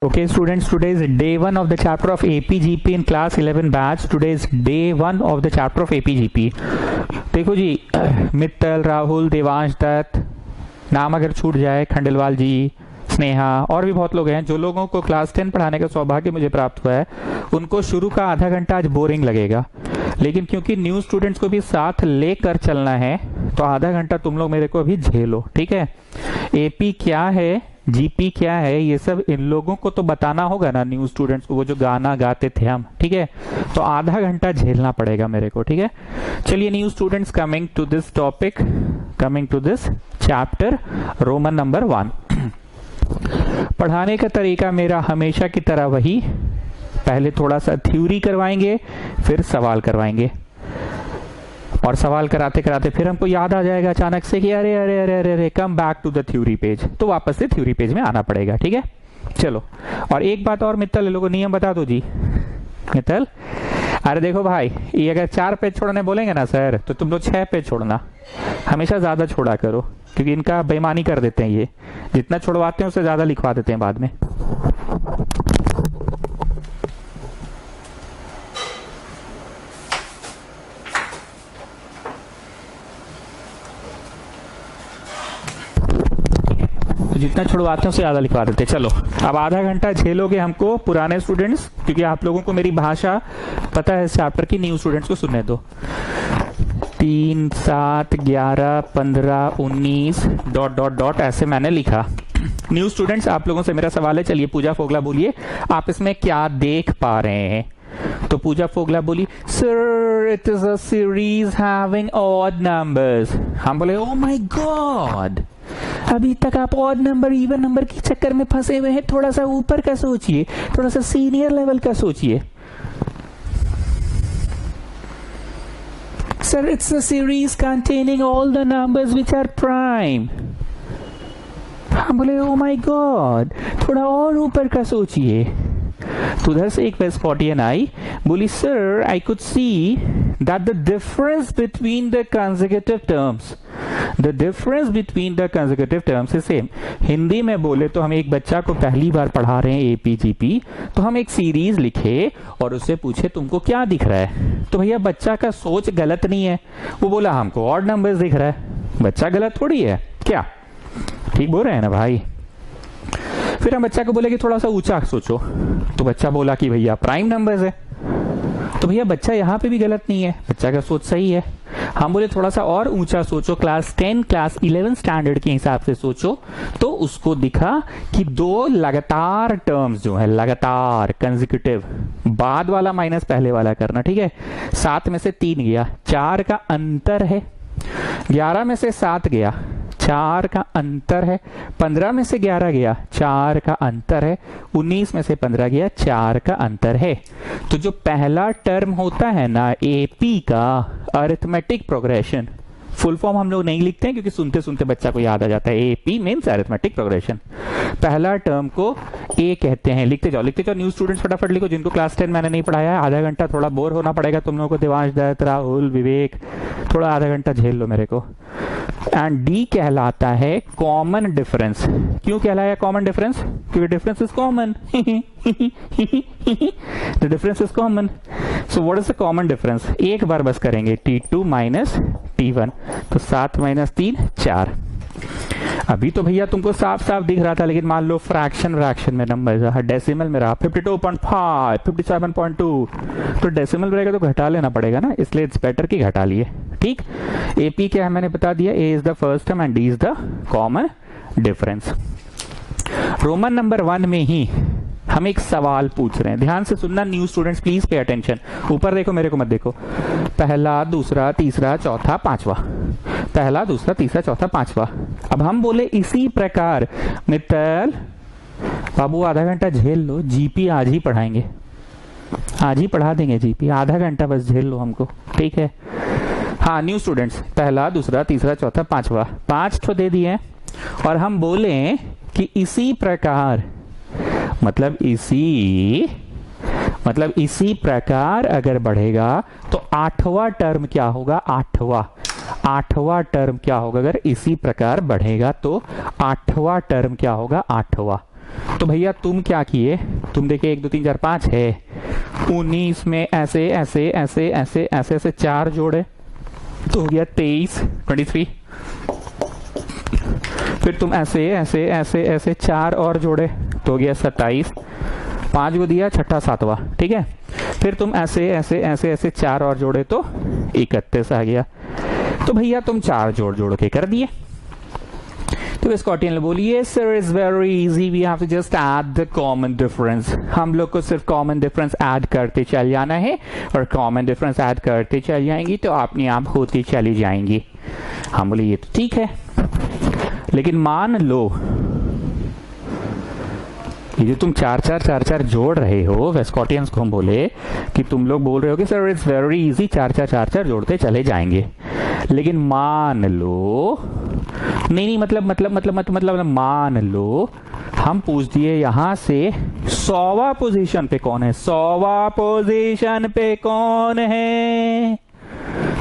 Okay students, today is day 1 of the chapter of APGP in class 11 batch. Today is day 1 of the chapter of APGP. देखो जी, मित्तल, राहुल, देवांश दत्त, नाम अगर छूट जाए, खंडेलवाल जी, स्नेहा और भी बहुत लोग हैं जो लोगों को क्लास 10 पढ़ाने का सौभाग्य मुझे प्राप्त हुआ है। उनको शुरू का आधा घंटा आज बोरिंग लगेगा, लेकिन क्योंकि न्यू स्टूडेंट्स को भी साथ लेकर चलना है तो आधा घंटा तुम लोग मेरे को अभी झेलो, ठीक है। एपी क्या है, जीपी क्या है, ये सब इन लोगों को तो बताना होगा ना न्यू स्टूडेंट्स को, वो जो गाना गाते थे हम, ठीक है। तो आधा घंटा झेलना पड़ेगा मेरे को, ठीक है। चलिए new students, coming to this topic, coming to this chapter, Roman number 1। पढ़ाने का तरीका मेरा हमेशा की तरह वही, पहले थोड़ा सा थ्योरी करवाएंगे, फिर सवाल करवाएंगे, और सवाल कराते कराते फिर हमको याद आ जाएगा अचानक से कि अरे अरे अरे अरे अरे come back to the theory page, तो वापस से थ्योरी पेज में आना पड़ेगा, ठीक है। चलो, और एक बात और मित्तल, लोगों को नियम बता दो जी। मित्तल, अरे देखो भाई, ये अगर 4 पेज छोड़ने बोलेंगे ना सर, तो तुम लोग 6 पेज छोड़ना, हमेशा ज्यादा छोड़ा करो, क्योंकि इनका बेईमानी कर देते हैं। ये जितना छोड़वाते हैं उससे ज्यादा लिखवा देते हैं बाद में। जितना छुड़वाते हैं उससे ज्यादा लिखवा देते हैं। चलो, अब आधा घंटा झेलोगे हमको पुराने स्टूडेंट्स, क्योंकि आप लोगों को मेरी भाषा पता है इस चैप्टर की, न्यू स्टूडेंट्स को सुनने दो। 3, 7, 11, 15, 19 डॉट डॉट डॉट ऐसे मैंने लिखा। न्यू स्टूडेंट्स, आप लोगों से मेरा सवाल है, चलिए पूजा फोगला बोलिए, आप इसमें क्या देख पा रहे हैं? तो पूजा फोगला बोली, sir it is a series having odd numbers. हम बोले, ओ माय गॉड, अभी तक आप ऑड नंबर इवन नंबर के चक्कर में फंसे हुए हैं, थोड़ा सा ऊपर का सोचिए, थोड़ा सा सीनियर लेवल का सोचिए। Sir it's a series containing all the numbers which are prime. हम बोले, ओ माय गॉड, थोड़ा और ऊपर का सोचिए। तो उधर से एक वेस्टफोर्टियन आई, बोली, sir I could see that the difference between the consecutive terms, the difference between the consecutive terms is same. Hindi में बोले तो हम एक बच्चा को पहली बार पढ़ा रहे हैं एपीजीपी, तो हम एक सीरीज लिखे और उससे पूछे तुमको क्या दिख रहा है, तो भैया बच्चा का सोच गलत नहीं है, वो बोला हमको ऑड नंबर्स दिख रहा है। बच्चा गलत थोड़ी है क्या, ठीक बोल रहे हैं ना भाई। फिर हम बच्चा को बोले कि थोड़ा सा ऊंचा सोचो, तो बच्चा बोला कि भैया प्राइम नंबर्स है, तो भैया बच्चा यहाँ पे भी गलत नहीं है, बच्चा का सोच सही है। हम बोले थोड़ा सा और ऊंचा सोचो, क्लास 10 क्लास 11 स्टैंडर्ड के हिसाब से सोचो, तो उसको दिखा कि 2 लगातार टर्म्स जो है, लगातार कंसेक्यूटिव, बाद वाला माइनस पहले वाला करना, ठीक है। 7 में से 3 गया, 4 का अंतर है। 11 में से 7 गया, 4 का अंतर है। 15 में से 11 गया, 4 का अंतर है। 19 में से 15 गया, 4 का अंतर है। तो जो पहला टर्म होता है ना एपी का, अरिथमेटिक प्रोग्रेशन, फुल फॉर्म हम लोग नहीं लिखते हैं क्योंकि सुनते सुनते बच्चा को याद आ जाता है, एपी मीन्स अरिथमेटिक प्रोग्रेशन। पहला टर्म को ए कहते हैं। लिखते जाओ, लिखते जाओ न्यू स्टूडेंट्स, फटाफट लिखो, जिनको क्लास 10 मैंने नहीं पढ़ाया है। आधा घंटा थोड़ा बोर होना पड़ेगा तुम लोगों को, देवांश दत्त, राहुल, विवेक, थोड़ा आधा घंटा झेल लो मेरे को। एंड डी कहलाता है कॉमन डिफरेंस। क्यों कहलाया कॉमन डिफरेंस? क्योंकि difference is common. The difference is common. So what is the common difference? एक बार बस करेंगे, T2 माइनस T1, तो 7 माइनस 3 4। अभी तो भैया तुमको साफ साफ दिख रहा था, लेकिन मान लो फ्रैक्शन में नंबर डेसिमल में रहा, 52.5, 57.2, तो डेसिमल रहेगा तो घटा लेना पड़ेगा ना, इसलिए इट्स बेटर कि घटा लिए, ठीक। एपी क्या है मैंने बता दिया, A is the first term and D is the common difference. Roman number 1 में ही हम एक सवाल पूछ रहे हैं, ध्यान से सुनना new students, please pay attention. ऊपर देखो, मेरे को मत देखो। पहला, दूसरा, तीसरा, चौथा, पांचवा, पहला, दूसरा, तीसरा, चौथा, पांचवा। अब हम बोले इसी प्रकार, मित्तल बाबू आधा घंटा झेल लो, जीपी आज ही पढ़ाएंगे, आज ही पढ़ा देंगे जीपी, आधा घंटा बस झेल लो हमको, ठीक है। हाँ न्यू स्टूडेंट्स, पहला, दूसरा, तीसरा, चौथा, पांचवा, 5 तो दे दिए, और हम बोले कि इसी प्रकार, मतलब इसी प्रकार अगर बढ़ेगा तो 8वां टर्म क्या होगा? 8वां टर्म क्या होगा? अगर इसी प्रकार बढ़ेगा तो 8वां टर्म क्या होगा? 8वां। तो भैया तुम क्या किए, तुम देखे 1 2 3 4 5 है, 19 में ऐसे ऐसे ऐसे ऐसे ऐसे ऐसे 4 जोड़े तो हो गया 23 23। फिर तुम ऐसे ऐसे ऐसे ऐसे 4 और जोड़े तो हो गया 27, 5 को दिया, छठा सातवां, ठीक है। फिर तुम ऐसे ऐसे ऐसे ऐसे 4 और जोड़े तो 31 आ गया। तो भैया तुम 4 जोड़ जोड़ के कर दिए। तो स्कॉटियन ने बोली yes sir is very easy, we have to just add the common difference. हम लोग को सिर्फ कॉमन डिफरेंस ऐड करते चल जाना है और कॉमन डिफरेंस ऐड करते चल जाएंगी तो अपने आप होती चली जाएंगी। हम बोले ये तो ठीक है, लेकिन मान लो ये जो तुम 4 जोड़ रहे हो, वेस्कॉटियंस को हम बोले कि तुम लोग बोल रहे हो कि सर इट्स वेरी इजी, 4 जोड़ते चले जाएंगे। लेकिन मान लो नहीं मतलब मान लो हम पूछ दिए यहां से 100वां पोजीशन पे कौन है, 100वां पोजीशन पे कौन है,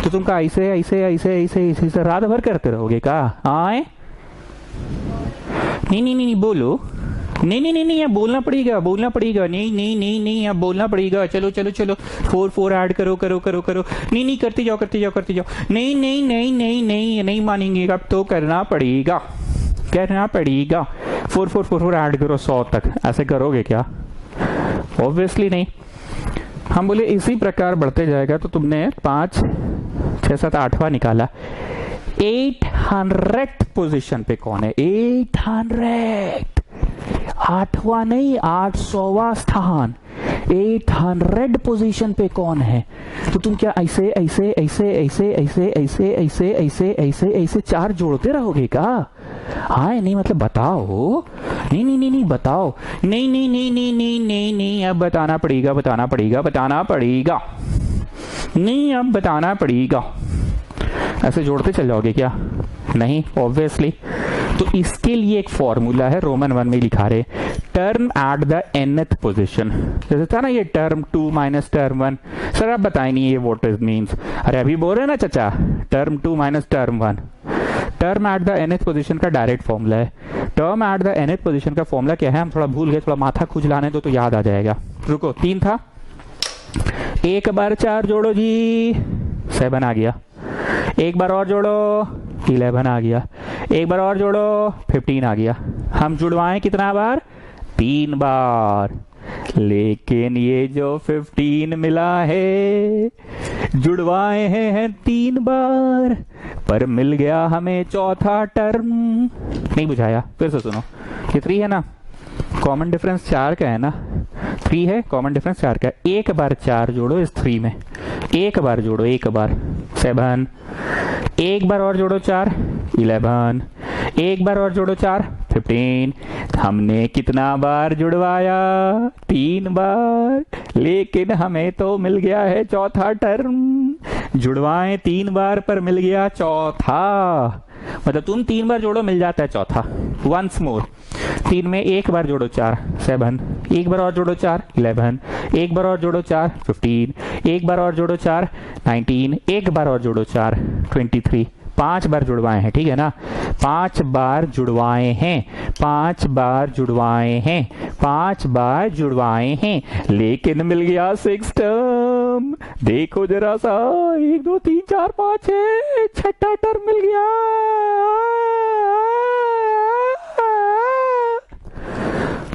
तो तुम का ऐसे ऐसे ऐसे ऐसे ऐसे रात भर करते रहोगे का? आए नहीं बोलो, नहीं अब बोलना पड़ेगा नहीं अब बोलना पड़ेगा। चलो 4 ऐड करो नहीं करते जाओ नहीं मानेंगे, अब तो करना पड़ेगा 4 ऐड करो 100 तक। ऐसे करोगे क्या? ऑब्वियसली नहीं। हम बोले इसी प्रकार बढ़ते जाएगा। तो तुमने 5 6 7 8वां निकाला, 800 पोजीशन पे कौन है? 800, 8वां नहीं 800वां स्थान, 800 पोजीशन पे कौन है? तो तुम क्या ऐसे ऐसे ऐसे ऐसे ऐसे ऐसे ऐसे ऐसे ऐसे ऐसे 4 जोड़ते रहोगे क्या? हाँ नहीं मतलब बताओ, नहीं बताओ, नहीं अब बताना पड़ेगा नहीं अब बताना पड़ेगा। ऐसे जोड़ते चल जाओगे क्या? नहीं ऑब्वियसली। तो इसके लिए एक फॉर्मूला है, रोमन 1 में लिखा रहे, term at the nth position. जैसे था ना ये टर्म 2 माइनस टर्म 1। सर आप बताए नहीं ये व्हाट इट मींस। अरे अभी बोल रहे ना चाचा, term 2 minus term 1। Term at the nth position का डायरेक्ट फॉर्मूला है। Term at the nth position का फॉर्मूला क्या है? हम थोड़ा भूल गए, थोड़ा माथा खुजलाने दो तो याद आ जाएगा। रुको, 3 था, एक बार 4 जोड़ो जी, 7 आ गया। एक बार और जोड़ो, 11 आ गया। एक बार और जोड़ो, 15 आ गया। हम जुड़वाएं कितना बार? 3 बार। लेकिन ये जो 15 मिला है, जुड़वाए हैं 3 बार, पर मिल गया हमें चौथा टर्म। नहीं बुझाया? फिर से सुनो, ये 3 है ना, कॉमन डिफरेंस 4 का है ना, 3 है, कॉमन डिफरेंस 4 का। एक बार 4 जोड़ो इस 3 में, एक बार जोड़ो, एक बार 7, एक बार और जोड़ो 4, 11, एक बार और जोड़ो 4, 15। हमने कितना बार जुड़वाया? 3 बार, लेकिन हमें तो मिल गया है चौथा टर्म। जुड़वाएं 3 बार पर मिल गया चौथा, मतलब तुम 3 बार जोड़ो मिल जाता है चौथा। वंस मोर, 3 में एक बार जोड़ो 4, 7, एक बार और जोड़ो 4, 11, एक बार और जोड़ो 4, 15, एक बार और जोड़ो 4, 19, एक बार और जोड़ो 4, 23। 5 बार जुड़वाए हैं, ठीक है ना, 5 बार जुड़वाए हैं, 5 बार जुड़वाए हैं, 5 बार जुड़वाए हैं, लेकिन मिल गया 6 टर्म। देखो जरा सा, 1 2 3 4 5 है, छठा टर्म मिल गया।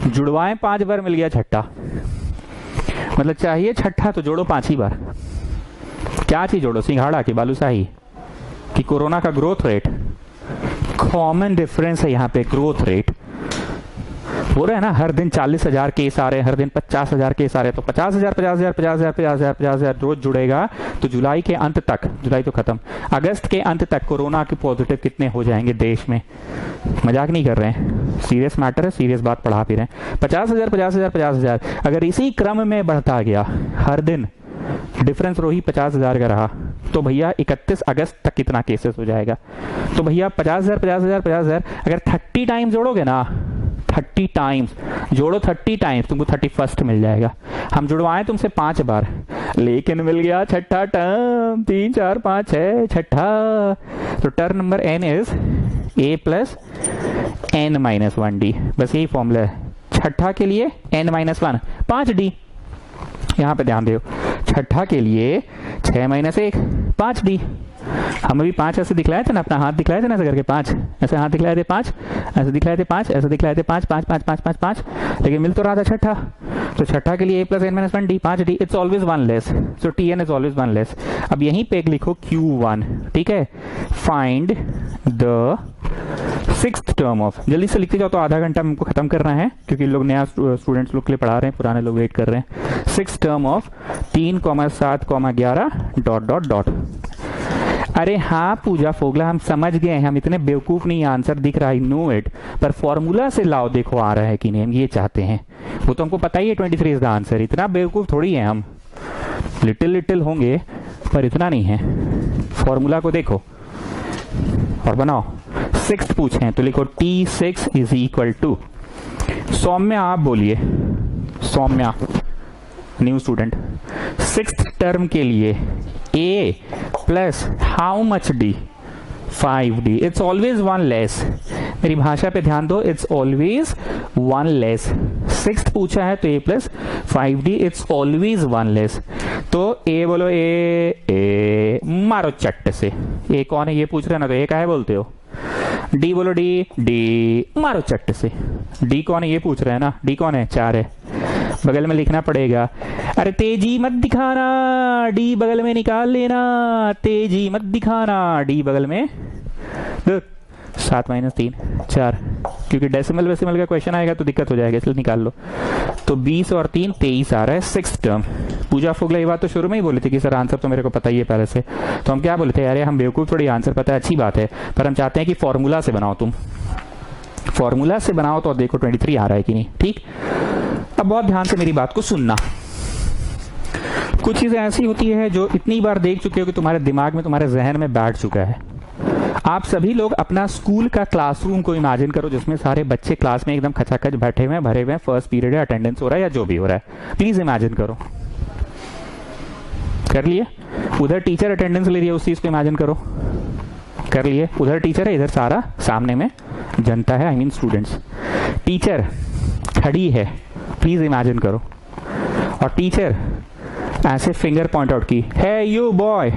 जुड़वाएं 5 बार, मिल गया छठा, मतलब चाहिए छठा तो जोड़ो 5 ही बार। क्या चीज जोड़ो? सिंघाड़ा की बालूशाही कि कोरोना का ग्रोथ रेट? कॉमन डिफरेंस है यहाँ पे, ग्रोथ रेट हो रहा है ना। हर दिन 40,000 केस आ रहे हैं, हर दिन 50,000 केस आ रहे हैं, तो 50,000 रोज जुड़ेगा तो जुलाई के अंत तक, जुलाई तो खत्म, अगस्त के अंत तक कोरोना के पॉजिटिव कितने हो जाएंगे देश में? मजाक नहीं कर रहे हैं, सीरियस मैटर है, सीरियस बात पढ़ा भी रहे हैं। 50,000 अगर इसी क्रम में बढ़ता गया, हर दिन डिफरेंस रोही 50,000 का रहा, तो भैया 31 अगस्त तक कितना केसेस हो जाएगा? तो भैया 50,000 अगर 30 टाइम्स जोड़ोगे ना, 30 टाइम्स जोड़ो, 30 टाइम्स तुमको 31 मिल जाएगा। हम जुड़वाएं तुमसे 5 बार, लेकिन मिल गया छठा टर्म। 3 4 5 है छठा। तो term number n is a plus n minus 1d। बस यही फॉर्मूला है, छठा के लिए n-1 5d, यहां पे ध्यान दो, छठा के लिए 6 - 1 5d। हम अभी 5 ऐसे दिखलाए थे ना, अपना हाथ दिखलाए थे ना ऐसे करके, 5 ऐसे हाथ दिखलाए थे, 5 ऐसे दिखलाए थे, 5 ऐसे दिखलाए थे, 5 5 5 5 5 5, लेकिन मिल तो रहा था छठा। तो छठा के लिए a + n-1d 5d, it's always 1 less, so tn is always 1 less. अब यहीं पे एक लिखो q1, ठीक है। Find the 6th term of, जल्दी से लिखते जाओ, तो आधा घंटा हमको खत्म करना है, क्योंकि लोग नया स्टूडेंट्स लोग के लिए पढ़ा रहे हैं, पुराने लोग वेट कर रहे हैं। 6th टर्म ऑफ 3, 7, 11 ... अरे हाँ पूजा फोगला, हम समझ गए हैं, हम इतने बेवकूफ नहीं, आंसर दिख रहा है, नो इट, पर फॉर्मूला से लाओ, देखो आ रहा है कि नहीं, हम ये चाहते हैं। वो तो हमको पता ही है 23 इज द आंसर, इतना बेवकूफ थोड़ी है हम, लिटिल होंगे पर इतना नहीं है। फॉर्मूला को देखो और बनाओ। 6th पूछे तो लिखो T6 = सौम्या, आप बोलिए Saumya, new student. 6th term के लिए a plus how much d 5d, it's always 1 less. मेरी भाषा पे ध्यान दो, इट्स ऑलवेज 1 लेस। 6th पूछा है तो a + 5d, it's always 1 less. तो a बोलो, ए मारो चट्ट से। a कौन है ये पूछ रहे ना, तो a का है बोलते हो। d बोलो, डी मारो चट्ट से। d कौन है ये पूछ रहे हैं ना, d कौन है, 4 है, बगल में लिखना पड़ेगा। अरे तेजी मत दिखाना, डी बगल में निकाल लेना, तेजी मत दिखाना, डी बगल में। 7 - 3 4, क्योंकि डेसिमल वेसिमल का क्वेश्चन आएगा तो दिक्कत हो जाएगा, इसलिए निकाल लो। तो 20 और 3 23 आ रहा है 6th टर्म। पूजा फोगला ये बात तो शुरू में ही बोली थी कि सर आंसर तो मेरे को पता ही है पहले से, तो हम क्या बोले थे, अरे हम बेवकूफ थोड़ी, आंसर पता है अच्छी बात है, पर हम चाहते हैं कि फॉर्मूला से बनाओ, तुम फॉर्मूला से बनाओ तो देखो 23 आ रहा है कि नहीं, ठीक। अब बहुत ध्यान से मेरी बात को सुनना। कुछ चीजें ऐसी होती है जो इतनी बार देख चुके हो कि तुम्हारे दिमाग में, तुम्हारे जहन में बैठ चुका है। आप सभी लोग अपना स्कूल का क्लासरूम को इमेजिन करो, जिसमें सारे बच्चे क्लास में एकदम खचाखच बैठे हुए हैं, भरे हुए हैं, फर्स्ट पीरियड है, अटेंडेंस हो रहा है या जो भी हो रहा है, प्लीज इमेजिन करो। कर लिए? उधर टीचर अटेंडेंस ले रही है, उस चीज को इमेजिन करो। कर लिए? उधर टीचर है, इधर सारा सामने में जनता है, आई मीन स्टूडेंट्स। टीचर खड़ी है, प्लीज इमेजिन करो, और टीचर ऐसे फिंगर पॉइंट आउट की, है you boy,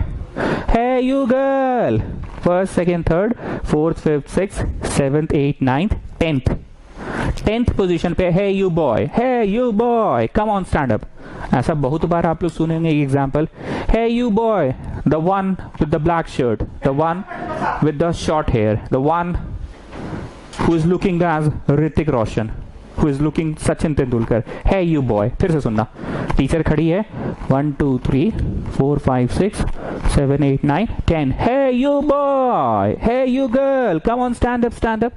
hey you girl, 1st, 2nd, 3rd, 4th, 5th, 6th, 7th, 8th, 9th, 10th position पे, hey you boy, come on stand up. ऐसा बहुत बार आप लोग सुनेंगे example, hey you boy, the one with the black shirt, the one with the short hair, the one who is looking as Hrithik Roshan, who is looking Sachin Tendulkar, hey you boy. फिर से सुनना, teacher खड़ी है, 1 2 3 4 5 6 7 8 9 10, hey you boy, hey you girl, come on stand up.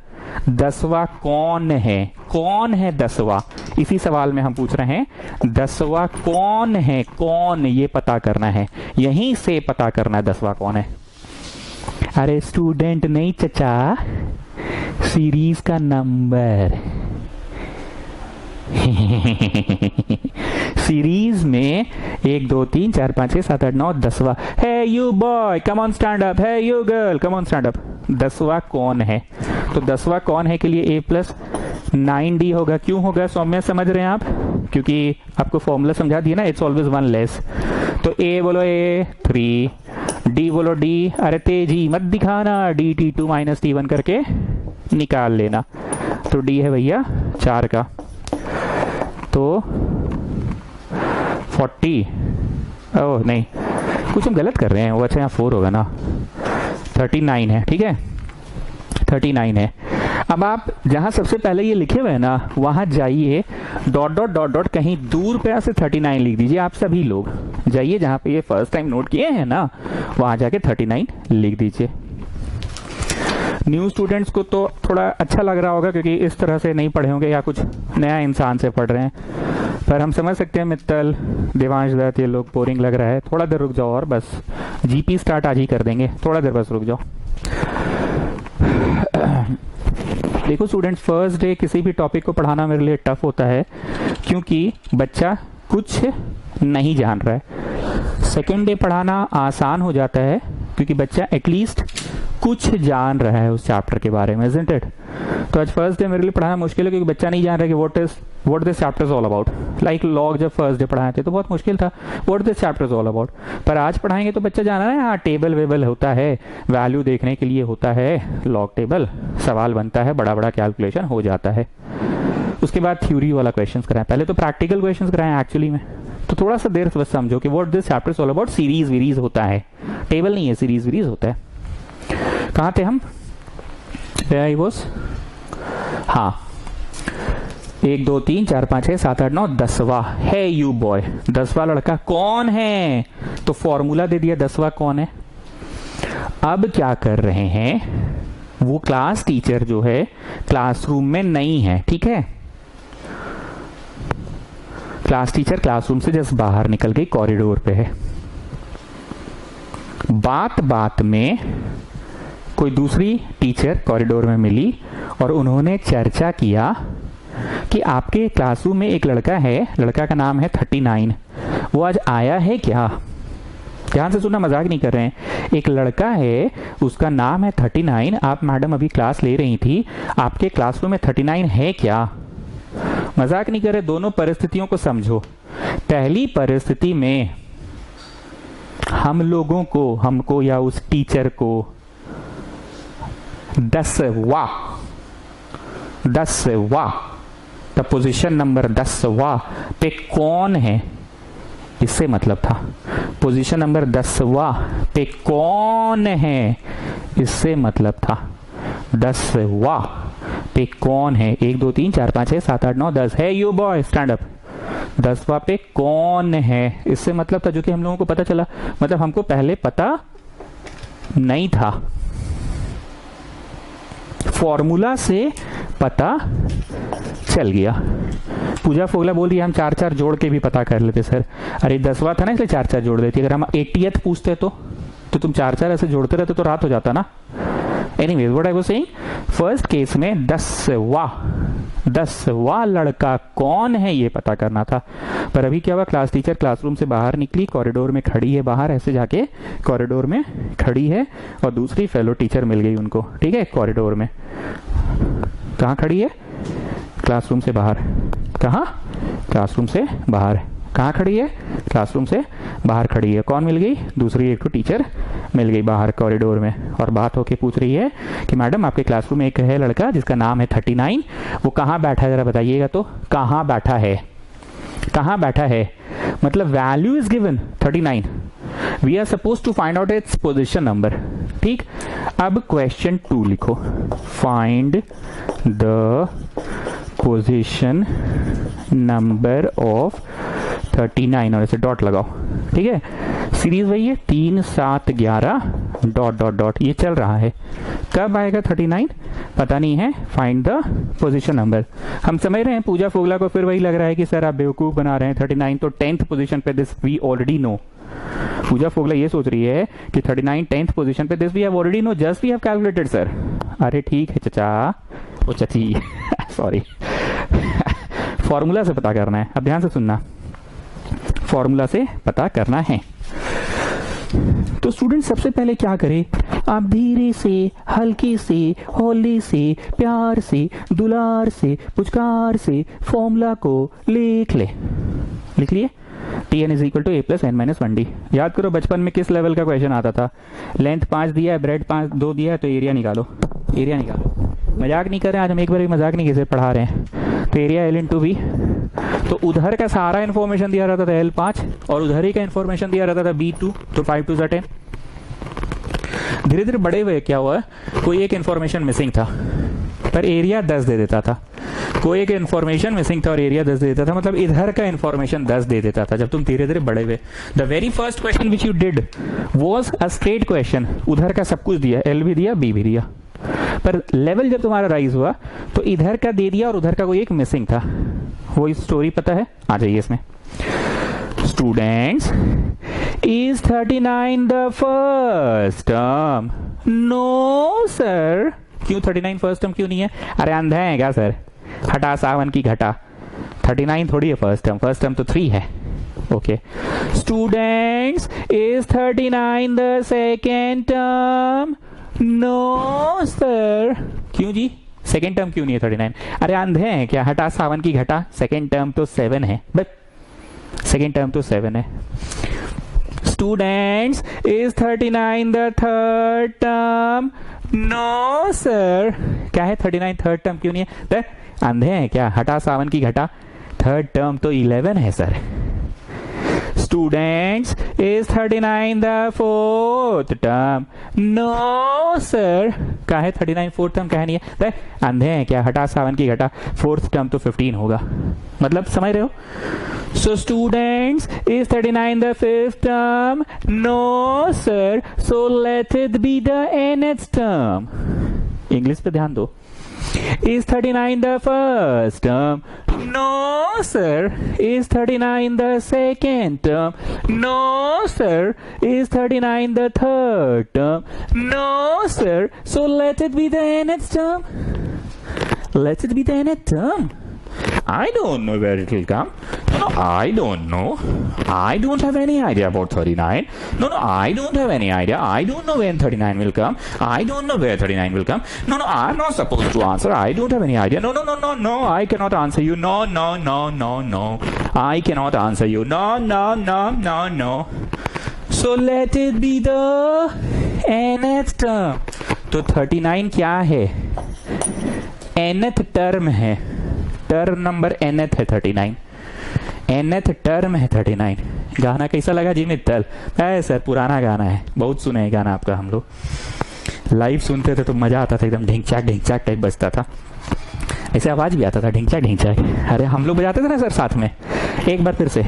10वां कौन है? कौन है 10वां? इसी सवाल में हम पूछ रहे हैं 10वां कौन है, कौन, ये पता करना है, यहीं से पता करना है 10वां कौन है। अरे स्टूडेंट नहीं चचा, सीरीज का नंबर। सीरीज में 1 2 3 4 5 6 7 8 9 10वां, hey you boy, come on stand up, hey you girl, come on stand up. 10वां कौन है? तो 10वां कौन है के लिए a + 9d होगा। क्यों होगा सौम्य, समझ रहे हैं आप? क्योंकि आपको फॉर्मूला समझा दिया ना, इट्स ऑलवेज 1 लेस। तो a बोलो, a 3, d बोलो, d, अरे तेजी मत दिखाना, d t2 - t1 करके निकाल लेना। तो d है भैया 4 का, तो 40, ओह नहीं, कुछ हम गलत कर रहे हैं, वो अच्छा यहाँ 4 होगा ना, 39 है, ठीक है, 39 है। अब आप जहां सबसे पहले ये लिखे हुए हैं ना, वहां जाइए, डॉट कहीं दूर पे ऐसे 39 लिख दीजिए। आप सभी लोग जाइए जहां पे ये फर्स्ट टाइम नोट किए हैं ना, वहां जाके 39 लिख दीजिए। न्यू स्टूडेंट्स को तो थोड़ा अच्छा लग रहा होगा, क्योंकि इस तरह से नहीं पढ़े होंगे या कुछ नया इंसान से पढ़ रहे हैं, पर हम समझ सकते हैं मित्तल, देवांश दत्त, ये लोग बोरिंग लग रहा है। थोड़ा देर रुक जाओ और बस, जीपी स्टार्ट आज ही कर देंगे, थोड़ा देर बस रुक जाओ। देखो स्टूडेंट्स, फर्स्ट डे किसी भी टॉपिक को पढ़ाना मेरे लिए टफ होता है, क्योंकि बच्चा कुछ नहीं जान रहा है। सेकेंड डे पढ़ाना आसान हो जाता है, क्योंकि बच्चा एटलीस्ट कुछ जान रहा है उस चैप्टर के बारे में, isn't it? तो आज फर्स्ट डे मेरे लिए पढ़ाना मुश्किल है, क्योंकि बच्चा नहीं जान रहा कि what this chapter is all about. Like log जब फर्स्ट डे पढ़ाए थे तो बहुत मुश्किल था, what this chapter is all about. पर आज पढ़ाएंगे तो बच्चा जाना है, हाँ टेबल वेबल होता है, वैल्यू देखने के लिए होता है लॉग टेबल, सवाल बनता है, बड़ा बड़ा कैलकुलेशन हो जाता है। उसके बाद थ्योरी वाला क्वेश्चन कराएं, पहले तो प्रैक्टिकल क्वेश्चन कराएं एक्चुअली में। तो थोड़ा सा देर बस समझो कि what this chapter is all about. Series वीरीज होता है, टेबल नहीं है, सीरीज वीरीज होता है। कहाँ थे हम? Where I was? हाँ, 1 2 3 4 5 6 7 8 9 10वां है यू बॉय। 10वां लड़का कौन है? तो फॉर्मूला दे दिया 10वां कौन है। अब क्या कर रहे हैं, वो क्लास टीचर जो है क्लासरूम में नहीं है, ठीक है। क्लास टीचर क्लासरूम से जस्ट बाहर निकल गई, कॉरिडोर पे है। बात बात में कोई दूसरी टीचर कॉरिडोर में मिली और उन्होंने चर्चा किया कि आपके क्लासरूम में एक लड़का है, लड़का का नाम है 39, वो आज आया है क्या? ध्यान से सुनना, मजाक नहीं कर रहे हैं। एक लड़का है, उसका नाम है 39, आप मैडम अभी क्लास ले रही थी, आपके क्लासरूम में 39 है क्या? मजाक नहीं कर रहे, दोनों परिस्थितियों को समझो। पहली परिस्थिति में हम लोगों को, हमको या उस टीचर को 10वां द पोजीशन नंबर 10वां पे कौन है, इससे मतलब था। पोजीशन नंबर 10वां पे कौन है, इससे मतलब था। 10वां पे कौन है? 1 2 3 4 5 6 7 8 9 10 hey you boy, stand up. 10वां पे कौन है, इससे मतलब था, जो कि हम लोगों को पता चला। मतलब हमको पहले पता नहीं था, फॉर्मूला से पता चल गया। पूजा फोगला बोल रही है हम 4 जोड़ के भी पता कर लेते सर। अरे 10वां था ना, इसलिए 4 जोड़ देती। अगर हम 80th पूछते तो तुम 4 ऐसे जोड़ते रहते तो रात हो जाता ना। Anyways what I was saying, first case में 10वां लड़का कौन है ये पता करना था। पर अभी क्या हुआ, क्लास टीचर क्लासरूम से बाहर निकली, कॉरिडोर में खड़ी है बाहर, ऐसे जाके कॉरिडोर में खड़ी है, और दूसरी फेलो टीचर मिल गई उनको, ठीक है। कॉरिडोर में कहाँ खड़ी है? क्लासरूम से बाहर। कहाँ? क्लासरूम से बाहर। कहाँ खड़ी है? क्लासरूम से बाहर खड़ी है। कौन मिल गई? दूसरी एक टीचर मिल गई बाहर कॉरिडोर में, और बात होके पूछ रही है कि मैडम आपके क्लासरूम में एक है लड़का जिसका नाम है 39, वो कहाँ बैठा है जरा बताइएगा तो। कहाँ बैठा है? कहाँ बैठा है मतलब value is given 39, we are suppose to find out its position number, ठीक। अब क्वेश्चन 2 लिखो, find the position number of 39, और ऐसे डॉट लगाओ, ठीक है। सीरीज वही है 3 7 11 डॉट डॉट डॉट, ये चल रहा है। कब आएगा 39 पता नहीं है, फाइंड द पोजीशन नंबर। हम समझ रहे हैं पूजा फोगला को फिर वही लग रहा है कि सर आप बेवकूफ बना रहे हैं, 39 तो 10th पोजीशन पे, this we already know. Pooja Fogla ये सोच रही है कि 39 10th पोजीशन पे, this we have already know, just we have calculated sir. अरे ठीक है चचा, ओ चची सॉरी फॉर्मूला से पता करना है। अब ध्यान से सुनना, फॉर्मूला से पता करना है। तो स्टूडेंट सबसे पहले क्या करे, आप धीरे से, हल्के से, हौले से, प्यार से, दुलार से, पुचकार से फॉर्मूला को लिख ले। लिख लिए? Tn is equal to a plus n minus 1d। याद करो बचपन में किस लेवल का क्वेश्चन आता था, लेंथ 5 दिया है, ब्रेड 2 दिया है, तो एरिया निकालो। एरिया निकालो, मजाक नहीं कर रहे हैं आज हम, एक बार भी मजाक नहीं कैसे पढ़ा रहे हैं। तो एरिया l इंटू बी, तो उधर का सारा इन्फॉर्मेशन दिया रहता था L5, और उधर ही का इन्फॉर्मेशन दिया रहता था B2, तो 5 2 10। धीरे धीरे बड़े हुए क्या हुआ, कोई एक इन्फॉर्मेशन मिसिंग था पर एरिया 10 दे देता था। कोई एक इन्फॉर्मेशन मिसिंग था और एरिया 10 दे देता था, मतलब इधर का इन्फॉर्मेशन 10 दे देता था जब तुम धीरे धीरे बड़े हुए। The very first question which you did was a straight question, उधर का सब कुछ दिया, L भी दिया, B भी दिया, पर लेवल जब तुम्हारा राइज हुआ तो इधर का दे दिया और उधर का कोई एक मिसिंग था। वो स्टोरी पता है, आ जाइए इसमें। Students, is 39 the first term? No sir. क्यों 39 फर्स्ट टर्म क्यों नहीं है? अरे अंधे हैं क्या सर? हटा सावन की घटा, 39 थोड़ी है फर्स्ट टर्म तो 3 है। Okay students, is 39 the second term? No sir. क्यों जी, सेकेंड टर्म क्यों नहीं है 39? अरे अंधे हैं क्या? हटा 7 की घटा, सेकेंड टर्म तो 7 है, बट सेकेंड टर्म तो 7 है। Students, is 39 the third term? No sir. क्या है 39 थर्ड टर्म क्यों नहीं है? अंधे हैं क्या? हटा 7 की घटा, थर्ड टर्म तो 11 है sir. Students, is 39 the fourth term? No sir. क्या है 39 फोर्थ टर्म? क्या नहीं है? अंधे हैं क्या? हटा 7 की घटा, फोर्थ टर्म तो 15 होगा। मतलब समझ रहे हो? So students, is 39 the fifth term? No sir. So let it be the nth term. English पे ध्यान दो। Is 39 the first term? No sir. Is 39 the second term? No sir. Is 39 the third term? No sir. So let it be the nth term. Let it be the nth term. I don't know where it will come. No, I don't know. I don't have any idea about 39. No, I don't have any idea. I don't know when 39 will come. I don't know where 39 will come. No, I'm not supposed to answer. I don't have any idea. No. I cannot answer you. No. I cannot answer you. No. So let it be the nth term. तो 39 क्या है? nth term है। Term number nth है 39। nth term है 39। गाना कैसा लगा जी मित्तल? है सर, पुराना गाना है, बहुत सुने हैं गाना आपका। हम लोग लाइव सुनते थे तो मजा आता था, एकदम ढिंचाक टाइप बजता था, ऐसे आवाज भी आता था, ढिंचाक। अरे हम लोग बजाते थे ना सर साथ में। एक बार फिर से।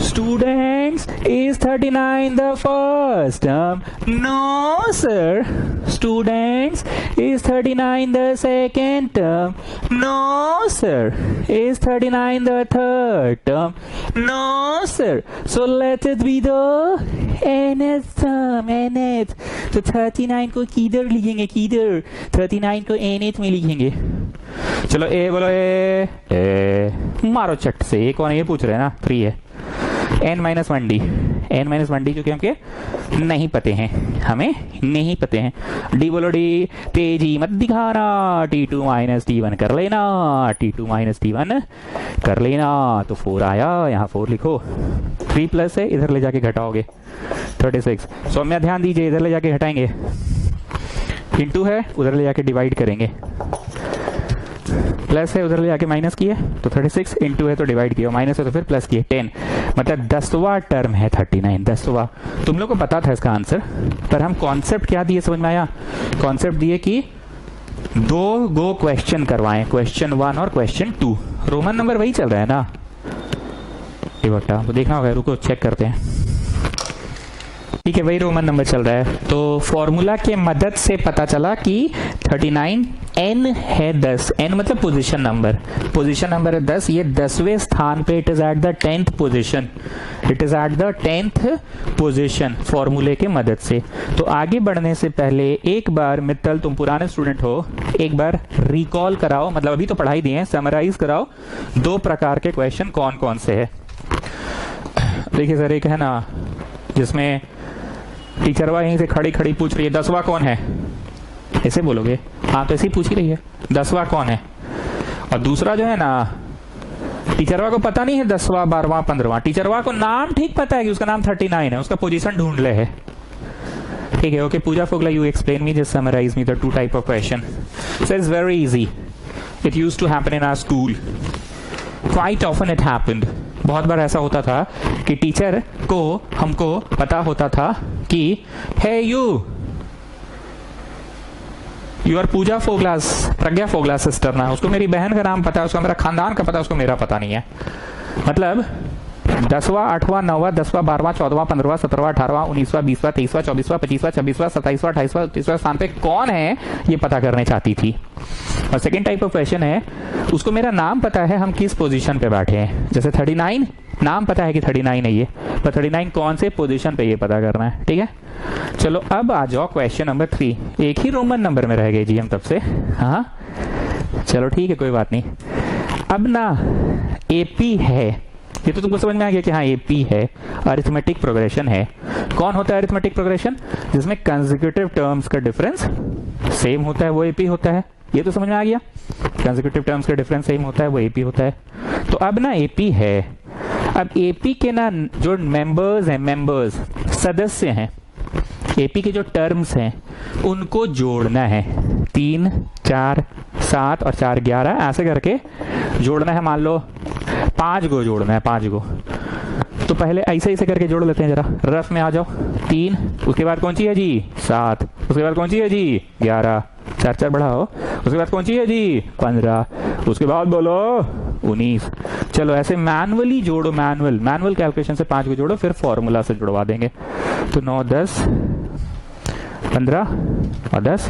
Students, is 39 the first term? No sir. Students, is 39 the second term? No sir. Is 39 the third term? No sir. So let it be the nth term. nth तो 39 को किधर लिखेंगे? किधर? 39 को nth में लिखेंगे। चलो ए बोलो, ए मारो चट से। ए कौन है? ये पूछ रहे हैं ना, 3 है। n-1d, n-1d जो कि हमके नहीं पते हैं, हमें नहीं पते हैं। डी बोलो, डी तेजी मत दिखाना, t2 - t1 कर लेना, t2 - t1 कर लेना। तो 4 आया, यहाँ 4 लिखो। 3 प्लस है, इधर ले जाके घटाओगे 36। सौम्या ध्यान दीजिए, इधर ले जाके घटाएंगे। इंटू है, उधर ले जाके डिवाइड करेंगे। प्लस है, उधर ले जाके माइनस किए तो 36, इंटू है तो डिवाइड किया, माइनस है तो फिर प्लस किए 10। मतलब 10वां टर्म है 39, 10वां। तुम लोग को पता था इसका आंसर, पर हम कॉन्सेप्ट क्या दिए समझ में आया? कॉन्सेप्ट दिए कि 2 क्वेश्चन करवाएं, क्वेश्चन 1 और क्वेश्चन 2। रोमन नंबर वही चल रहा है ना ये बेटा, तो देखना होगा, रुको चेक करते हैं। ठीक है, वही रोमन नंबर चल रहा है। तो फॉर्मूला के मदद से पता चला कि 39 n है 10। n मतलब पोजीशन नंबर, पोजीशन नंबर है 10। ये 10वें स्थान पे, it is at the 10th position, it is at the 10th position फॉर्मूले के मदद से। तो आगे बढ़ने से पहले एक बार मित्तल, तुम पुराने स्टूडेंट हो, एक बार रिकॉल कराओ, मतलब अभी तो पढ़ाई दिए हैं, समराइज कराओ 2 प्रकार के क्वेश्चन कौन कौन से है। देखिए सर, एक है ना जिसमें टीचरवा यहीं से खड़ी पूछ रही है 10वां कौन है, ऐसे बोलोगे? हाँ, तो ऐसे ही पूछ ही रही है 10वां कौन है। और दूसरा जो है ना, टीचरवा को पता नहीं है 10वां 12वां 15वां, टीचरवा को नाम ठीक पता है कि उसका नाम 39 है, उसका पोजीशन ढूंढ ले है। ठीक है, okay. Pooja Fogla, you explain me, just summarise me the 2 type of question. So it's very easy, it used to happen in our school, quite often it happened. बहुत बार ऐसा होता था कि टीचर को हमको पता होता था कि hey you are Pooja Foglas, Pragya Fogla sister ना, उसको मेरी बहन का नाम पता है, उसको मेरा खानदान का पता है, उसको मेरा पता नहीं है। मतलब 10वां 8वां 9वां 10वां 12वां 14वां 15वां 17वां 18वां 19वां 20वां 23वां 24वां 25वां 26वां 27वां 28वां 29वां स्थान पे कौन है ये पता करने चाहती थी। और सेकेंड टाइप ऑफ क्वेश्चन है, उसको मेरा नाम पता है, हम किस पोजीशन पे बैठे हैं। जैसे 39 नाम पता है कि 39 है ये, पर 39 कौन से पोजीशन पे ये पता करना है। ठीक है, चलो अब आ जाओ क्वेश्चन नंबर 3। एक ही रोमन नंबर में रह गए जी हम तब से। हाँ चलो ठीक है, कोई बात नहीं। अब ना एपी है, ये तो तुमको समझ में आ गया कि हाँ एपी है, अरिथमेटिक प्रोग्रेशन है। कौन होता है अरिथमेटिक प्रोग्रेशन? जिसमें कंसेक्यूटिव टर्म्स का डिफरेंस सेम होता है, वो एपी होता है। ये तो समझ में आ गया, कंसेक्यूटिव टर्म्स का डिफरेंस सेम होता है, वो एपी होता है। तो अब ना एपी है, अब एपी के ना जो मेंबर्स हैं, मेंबर्स सदस्य हैं, एपी के जो टर्म्स हैं उनको जोड़ना है। 3, 4, 7 और 4, 11 ऐसे करके जोड़ना है। मान लो 5 को जोड़ना है, 5 को। तो पहले ऐसे ऐसे करके जोड़ लेते हैं, जरा रफ में आ जाओ। 3, उसके बाद कौन सी है जी 7, उसके बाद कौन सी है जी 11, 4 4 बढ़ाओ, उसके बाद कौन सी है जी 15, उसके बाद बोलो 19। चलो ऐसे मैनुअली जोड़ो, मैनुअल कैलकुलेशन से 5 को जोड़ो, फिर फॉर्मूला से जुड़वा देंगे। तो 9, 10, 15 और 10,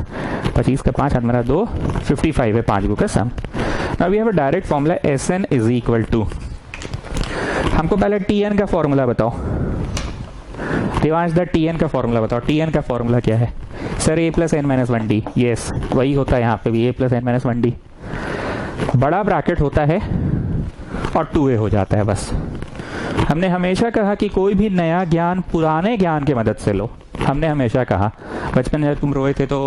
25 का 5 हाथ मेरा 2, 55 है 5 का sum. Now we have a direct formula Sn is equal to, हमको पहले Tn का फॉर्मूला बताओ। देवांश द Tn का फॉर्मूला बताओ। Tn का फॉर्मूला क्या है sir? a plus N minus 1d। Yes वही होता है यहाँ पे भी, a plus N minus 1d। बड़ा ब्रैकेट होता है और 2a हो जाता है बस। हमने हमेशा कहा कि कोई भी नया ज्ञान पुराने ज्ञान की मदद से लो। हमने हमेशा कहा, बचपन में तुम रोए थे तो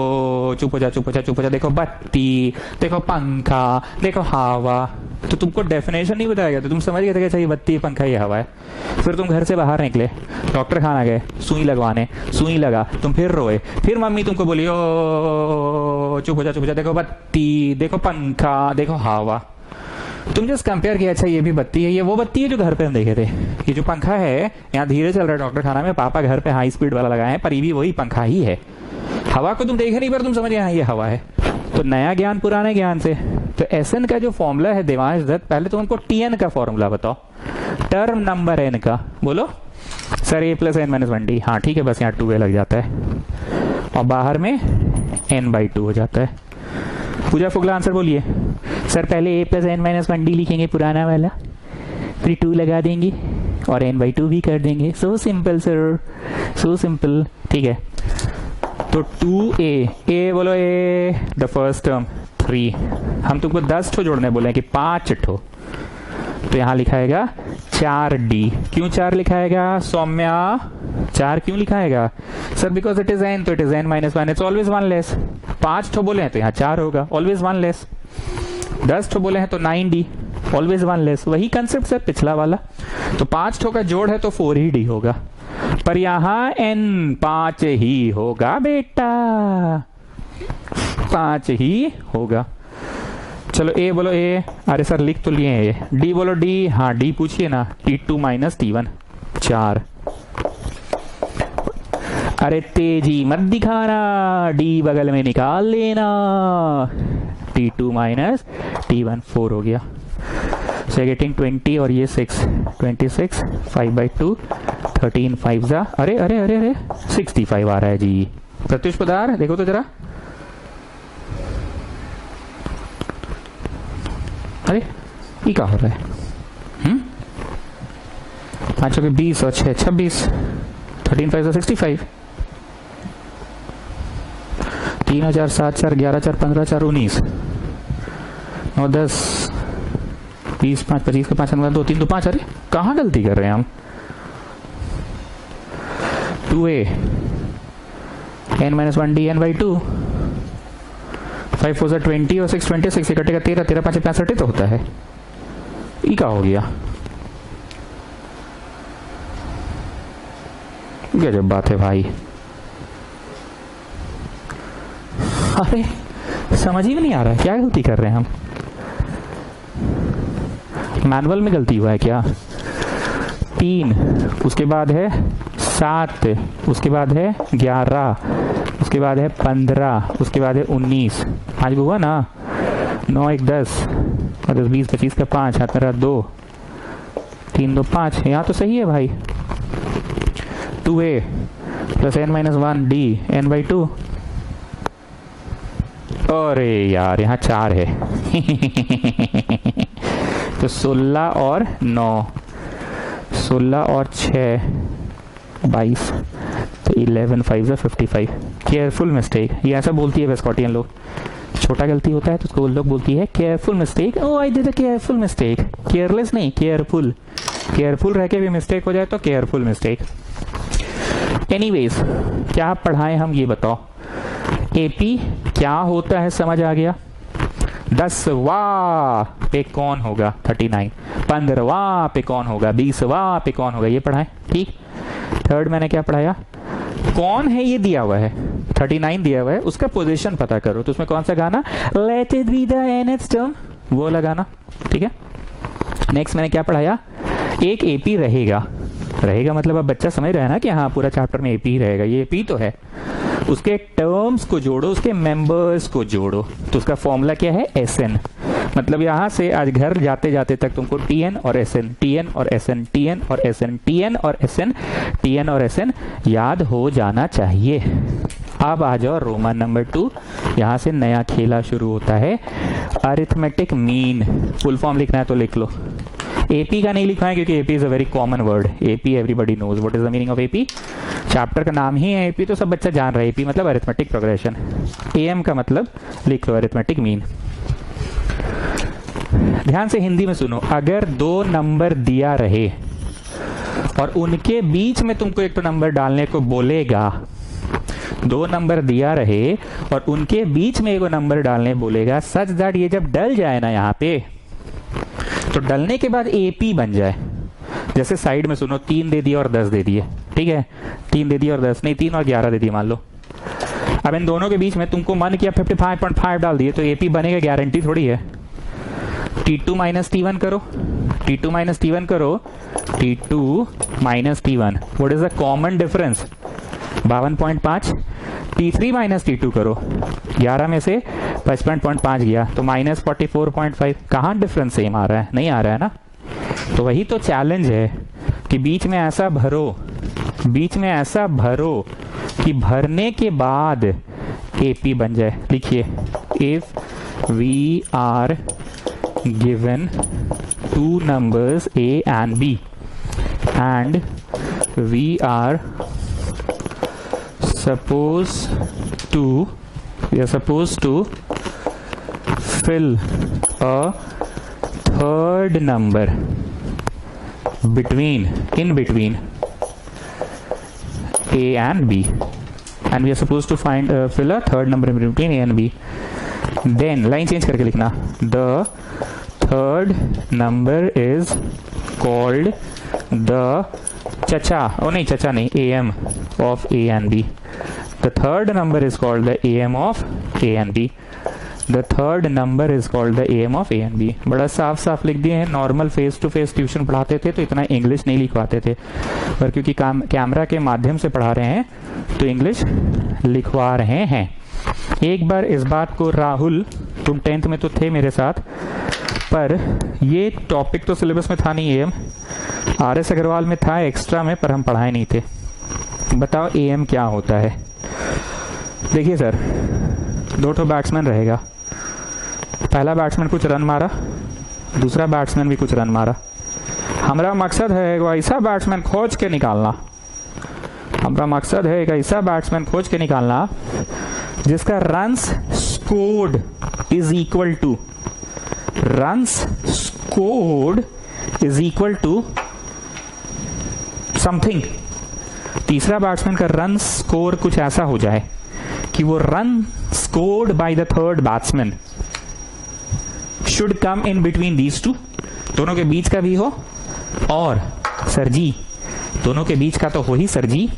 चुप हो जा चुप हो जा चुप हो जा, देखो बत्ती, देखो पंखा, देखो हवा, तो तुमको डेफिनेशन नहीं बताया गया तो तुम समझ गए थे कि चाहिए बत्ती पंखा ये हवा है। फिर तुम घर से बाहर निकले, डॉक्टर खाना गए, सुई लगवाने, सुई लगा, तुम फिर रोए, फिर मम्मी तुमको बोली ओ चुप हो जा, देखो बत्ती, देखो पंखा, देखो हवा। तुम जस्ट कंपेयर किया, अच्छा ये भी बत्ती है, ये वो बत्ती है जो घर पे हम देखे थे। ये जो पंखा है यहाँ धीरे चल रहा है डॉक्टर खाना में, पापा घर पे हाई स्पीड वाला लगाए हैं, पर ये भी वही पंखा ही है। हवा को तुम देखे नहीं पर तुम समझ गए हाँ ये हवा है। तो नया ज्ञान पुराने ज्ञान से। तो Sn का जो फॉर्मूला है देवांश दत्त, पहले तो हमको Tn का फॉर्मूला बताओ, टर्म नंबर n का। बोलो sir a plus N minus 1d। हाँ ठीक है, बस यहाँ 2a लग जाता है और बाहर में n/2 हो जाता है। पूजा फुगला आंसर बोलिए। सर पहले a plus N minus 1d लिखेंगे पुराना वाला, फिर 2 लगा देंगे और n/2 भी कर देंगे। So simple sir, so simple. ठीक है, तो 2a, बोलो a द फर्स्ट टर्म 3। हम तुमको 10 ठो जोड़ने बोले कि 5 ठो, तो यहाँ लिखाएगा 4d। क्यों 4 लिखाएगा सौम्या? 4 क्यों लिखाएगा sir? Because it is n, तो it is n minus 1, it's always 1 less. 5 ठो बोले हैं तो यहाँ 4 होगा, ऑलवेज 1 लेस। 10 ठो बोले हैं तो 9d, ऑलवेज 1 लेस। वही कंसेप्ट सर पिछला वाला। तो 5 ठो का जोड़ है तो 4d होगा, पर यहाँ n 5 ही होगा बेटा, 5 ही होगा। चलो a बोलो a, अरे सर लिख तो लिए हैं। d बोलो d, हाँ d पूछिए ना, t2 माइनस t1 4। अरे तेजी मत दिखाना, d बगल में निकाल लेना, t2 माइनस t1 4 हो गया। सो गेटिंग 20 और ये 6, 26 5/2 13 5 जा, अरे अरे अरे अरे 65 आ रहा है जी। प्रत्युष पदार देखो तो जरा, अरे ये क्या हो रहा है? 5 के 20 और 6 26, 13 5 65, 3 4 7 4 11 4 15 4 19 9 10 20 5 25 का 5 2 3 2 5। अरे कहाँ गलती कर रहे हैं हम? 2a n minus 1d n/2, 5 4 20 और 6 26, इकट्ठे का 13, 13 5 65 तो होता है। ये क्या हो गया? गजब बात है भाई। अरे समझ ही नहीं आ रहा है क्या गलती कर रहे हैं हम? मैनुअल में गलती हुआ है क्या? 3, उसके बाद है 7, उसके बाद है 11, उसके बाद है 15, उसके बाद है 19। 5 हुआ ना, 9 1 10 और 10 20 25 का 5 हाथ मेरा 2 3 2 5। यहाँ तो सही है भाई। 2a plus n minus 1d n/2। अरे यार यहाँ 4 है तो 16 और 9, 16 और 6 22, तो 11 5 55। केयरफुल मिस्टेक, ये ऐसा बोलती है वेस्कॉटियन लोग। छोटा गलती होता है तो उसको लोग बोलती है careful mistake. Oh I did a careful mistake, careless नहीं केयरफुल। केयरफुल रह के भी मिस्टेक हो जाए तो केयरफुल मिस्टेक। एनीवेज क्या पढ़ाएं हम ये बताओ। एपी क्या होता है समझ आ गया? 10वां पे कौन होगा 39, 15वां पे कौन होगा 20वां पे कौन होगा, ये पढ़ा है। ठीक, थर्ड मैंने क्या पढ़ाया, कौन है ये दिया हुआ है, 39 दिया हुआ है, उसका पोजीशन पता करो, तो उसमें कौन सा गाना, late it be the nth term, वो लगाना। ठीक है, नेक्स्ट मैंने क्या पढ़ाया, एक एपी रहेगा, रहेगा मतलब अब बच्चा समझ रहा है ना कि हाँ पूरा चैप्टर में एपी रहेगा, ये एपी तो है, उसके टर्म्स को जोड़ो, उसके मेंबर्स को जोड़ो, तो उसका फॉर्मूला क्या है, एसएन। मतलब यहां से आज घर जाते जाते तक तुमको टीएन और एसएन, टीएन और एसएन, टीएन और एसएन, टीएन और एसएन, टीएन और एसएन याद हो जाना चाहिए। अब आ जाओ रोमन नंबर 2, यहां से नया खेला शुरू होता है, अरिथमेटिक मीन। फुल फॉर्म लिखना है तो लिख लो, एपी का नहीं लिखा है क्योंकि AP is a very common word, AP everybody knows what is the meaning of AP, chapter का नाम ही है एपी, तो सब बच्चा जान रहा है, एपी मतलब अरिथमेटिक प्रोग्रेशन, एएम का मतलब लिख लो अरिथमेटिक मीन। ध्यान से हिंदी में सुनो, अगर दो नंबर दिया रहे और उनके बीच में तुमको एक तो नंबर डालने को बोलेगा, दो नंबर दिया रहे और उनके बीच में एक नंबर डालने बोलेगा, सच दैट ये जब डल जाए ना यहाँ पे, तो डलने के बाद एपी बन जाए। जैसे साइड में सुनो, 3 दे दिए और 10 दे दिए, ठीक है, 3 दे दिए और 10 नहीं, 3 और 11 दे दिए मान लो। अब इन दोनों के बीच में तुमको मन किया 55.5 डाल दिए, तो एपी बनेगा, गारंटी थोड़ी है। T2 माइनस T1 करो, T2 माइनस T1 करो, T2 minus T1 what is the common difference, 52.5, T3 minus T2 करो, 11 में से 55.5 गया तो माइनस 44.5, कहाँ डिफरेंस सेम आ रहा है, नहीं आ रहा है ना। तो वही तो चैलेंज है कि बीच में ऐसा भरो, बीच में ऐसा भरो कि भरने के बाद एपी बन जाए। लिखिए, if we are given two numbers A and B and we are supposed to fill a third number in between A and B, and we are supposed to fill a third number in between A and B, then line change करके लिखना, the third number is called the chacha नहीं, AM of A and B. The third number is called the AM of A and B. The third number is called the AM of A and B. बड़ा साफ साफ लिख दिए हैं। Normal face to face tuition पढ़ाते थे तो इतना इंग्लिश नहीं लिखवाते थे, पर क्योंकि कैमरा के माध्यम से पढ़ा रहे हैं तो इंग्लिश लिखवा रहे हैं। एक बार इस बात को, राहुल तुम 10th में तो थे मेरे साथ, पर ये टॉपिक तो सिलेबस में था नहीं, एएम आरएस अग्रवाल में था एक्स्ट्रा में, पर हम पढ़ाए नहीं थे। बताओ एएम क्या होता है। देखिए सर, 2 ठो बैट्समैन रहेगा, पहला बैट्समैन कुछ रन मारा, दूसरा बैट्समैन भी कुछ रन मारा। हमारा मकसद है एक ऐसा बैट्समैन खोज के निकालना, हमारा मकसद है एक ऐसा बैट्समैन खोज के निकालना जिसका runs scored is equal to, runs scored is equal to something. तीसरा बैट्समैन का रन स्कोर कुछ ऐसा हो जाए कि वो run scored by the third batsman should come in between these two, दोनों के बीच का भी हो, और सर जी दोनों के बीच का तो हो ही सर जी।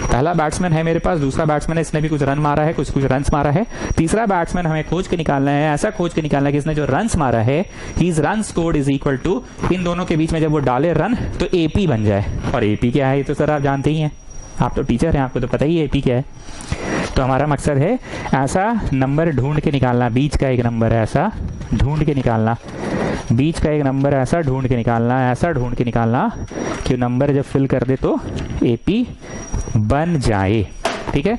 पहला बैट्समैन है मेरे पास, दूसरा बैट्समैन है, इसने भी कुछ रन मारा है, कुछ रन्स मारा है, तीसरा बैट्समैन हमें खोज के निकालना है, ऐसा खोज के निकालना है कि इसने जो रन्स मारा है, his run scored is equal to, इन दोनों के बीच में जब वो डाले रन तो एपी बन जाए। और एपी क्या है ये तो सर आप जानते ही हैं, आप तो टीचर हैं, आपको तो पता ही है एपी क्या है। तो हमारा मकसद है ऐसा नंबर ढूंढ के निकालना, बीच का एक नंबर ऐसा ढूंढ के निकालना, बीच का एक नंबर ऐसा ढूंढ के निकालना, ऐसा ढूंढ के निकालना कि नंबर जब फिल कर दे तो एपी बन जाए। ठीक है,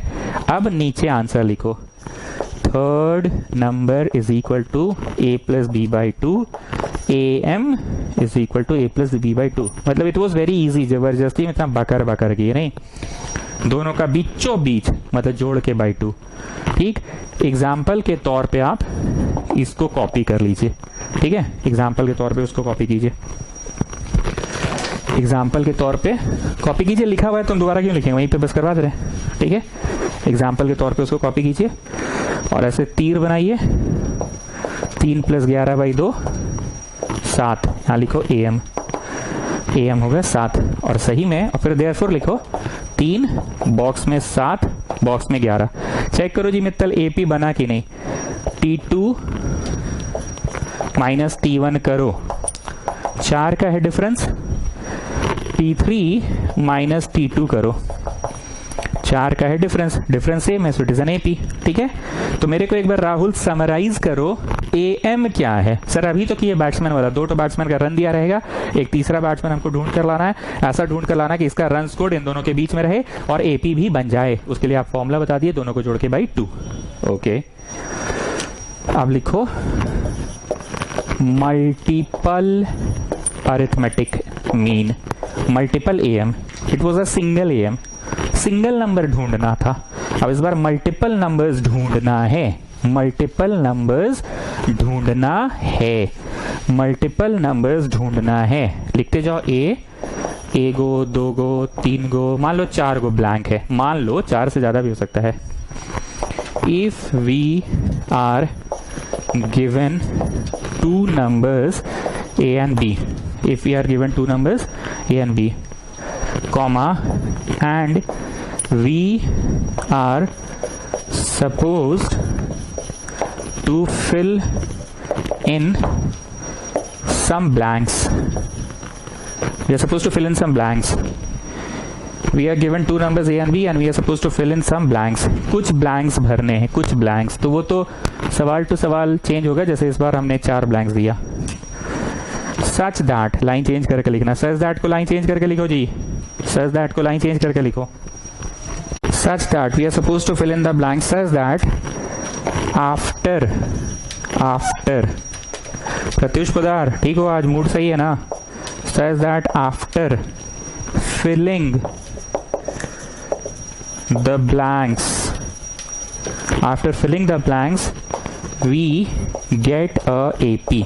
अब नीचे आंसर लिखो, third number is equal to a plus B by two, am is equal to a plus B by two. मतलब इट वॉज वेरी इजी, जबरदस्ती में इतना बकर किए नहीं, दोनों का बीचों बीच मतलब जोड़ के बाई टू। ठीक, एग्जाम्पल के तौर पे आप इसको कॉपी कर लीजिए। ठीक है, एग्जाम्पल के तौर पे उसको कॉपी कीजिए, एग्जाम्पल के तौर पे कॉपी कीजिए, लिखा हुआ है तुम दोबारा क्यों लिखेंगे, वहीं पे बस करवा दे रहे हैं। ठीक है, एग्जाम्पल के तौर पे उसको कॉपी कीजिए और ऐसे तीर बनाइए, 3 + 11/2 7, यहाँ लिखो AM, AM हो गया 7 और सही में, और फिर देयरफॉर लिखो 3 बॉक्स में 7 बॉक्स में 11। चेक करो जी मित्तल AP बना कि नहीं। T2 - T1 करो, 4 का है डिफरेंस। T3 - T2 करो, 4 का है डिफरेंस, डिफरेंस सेम है, so it is an AP। ठीक है, तो मेरे को एक बार राहुल समराइज करो AM क्या है। सर अभी तो किए बैट्समैन वाला, 2 बैट्समैन का रन दिया रहेगा, एक तीसरा बैट्समैन हमको ढूंढ कर लाना है, ऐसा ढूंढ कर लाना कि इसका रन स्कोर इन दोनों के बीच में रहे और AP भी बन जाए। उसके लिए आप फॉर्मूला बता दिए, दोनों को जोड़ के बाई 2। ओके, अब लिखो multiple arithmetic mean, multiple AM, it was a single AM, single number ढूंढना था। अब इस बार मल्टीपल नंबर्स ढूंढना है, मल्टीपल नंबर्स ढूंढना है, मल्टीपल नंबर्स ढूंढना है। लिखते जाओ A गो, 2 गो, 3 गो, मान लो 4 गो ब्लैंक है, मान लो 4 से ज्यादा भी हो सकता है। If we are given 2 numbers A and B, if we are given 2 numbers A and B, comma, and we are supposed to fill in some blanks. We are supposed to fill in some blanks. We are given 2 numbers A and B and we are supposed to fill in some blanks. कुछ blanks भरने हैं, कुछ blanks। तो वो तो सवाल to सवाल change होगा, जैसे इस बार हमने 4 blanks दिया। Such that, लाइन चेंज करके लिखना, such that को लाइन चेंज करके लिखो जी, such that को लाइन चेंज करके लिखो। Such that we are supposed to fill in the blanks, such that after Pratyush पदार, ठीक हो, आज मूड सही है ना। Such that after filling the blanks, after filling the blanks we get a AP।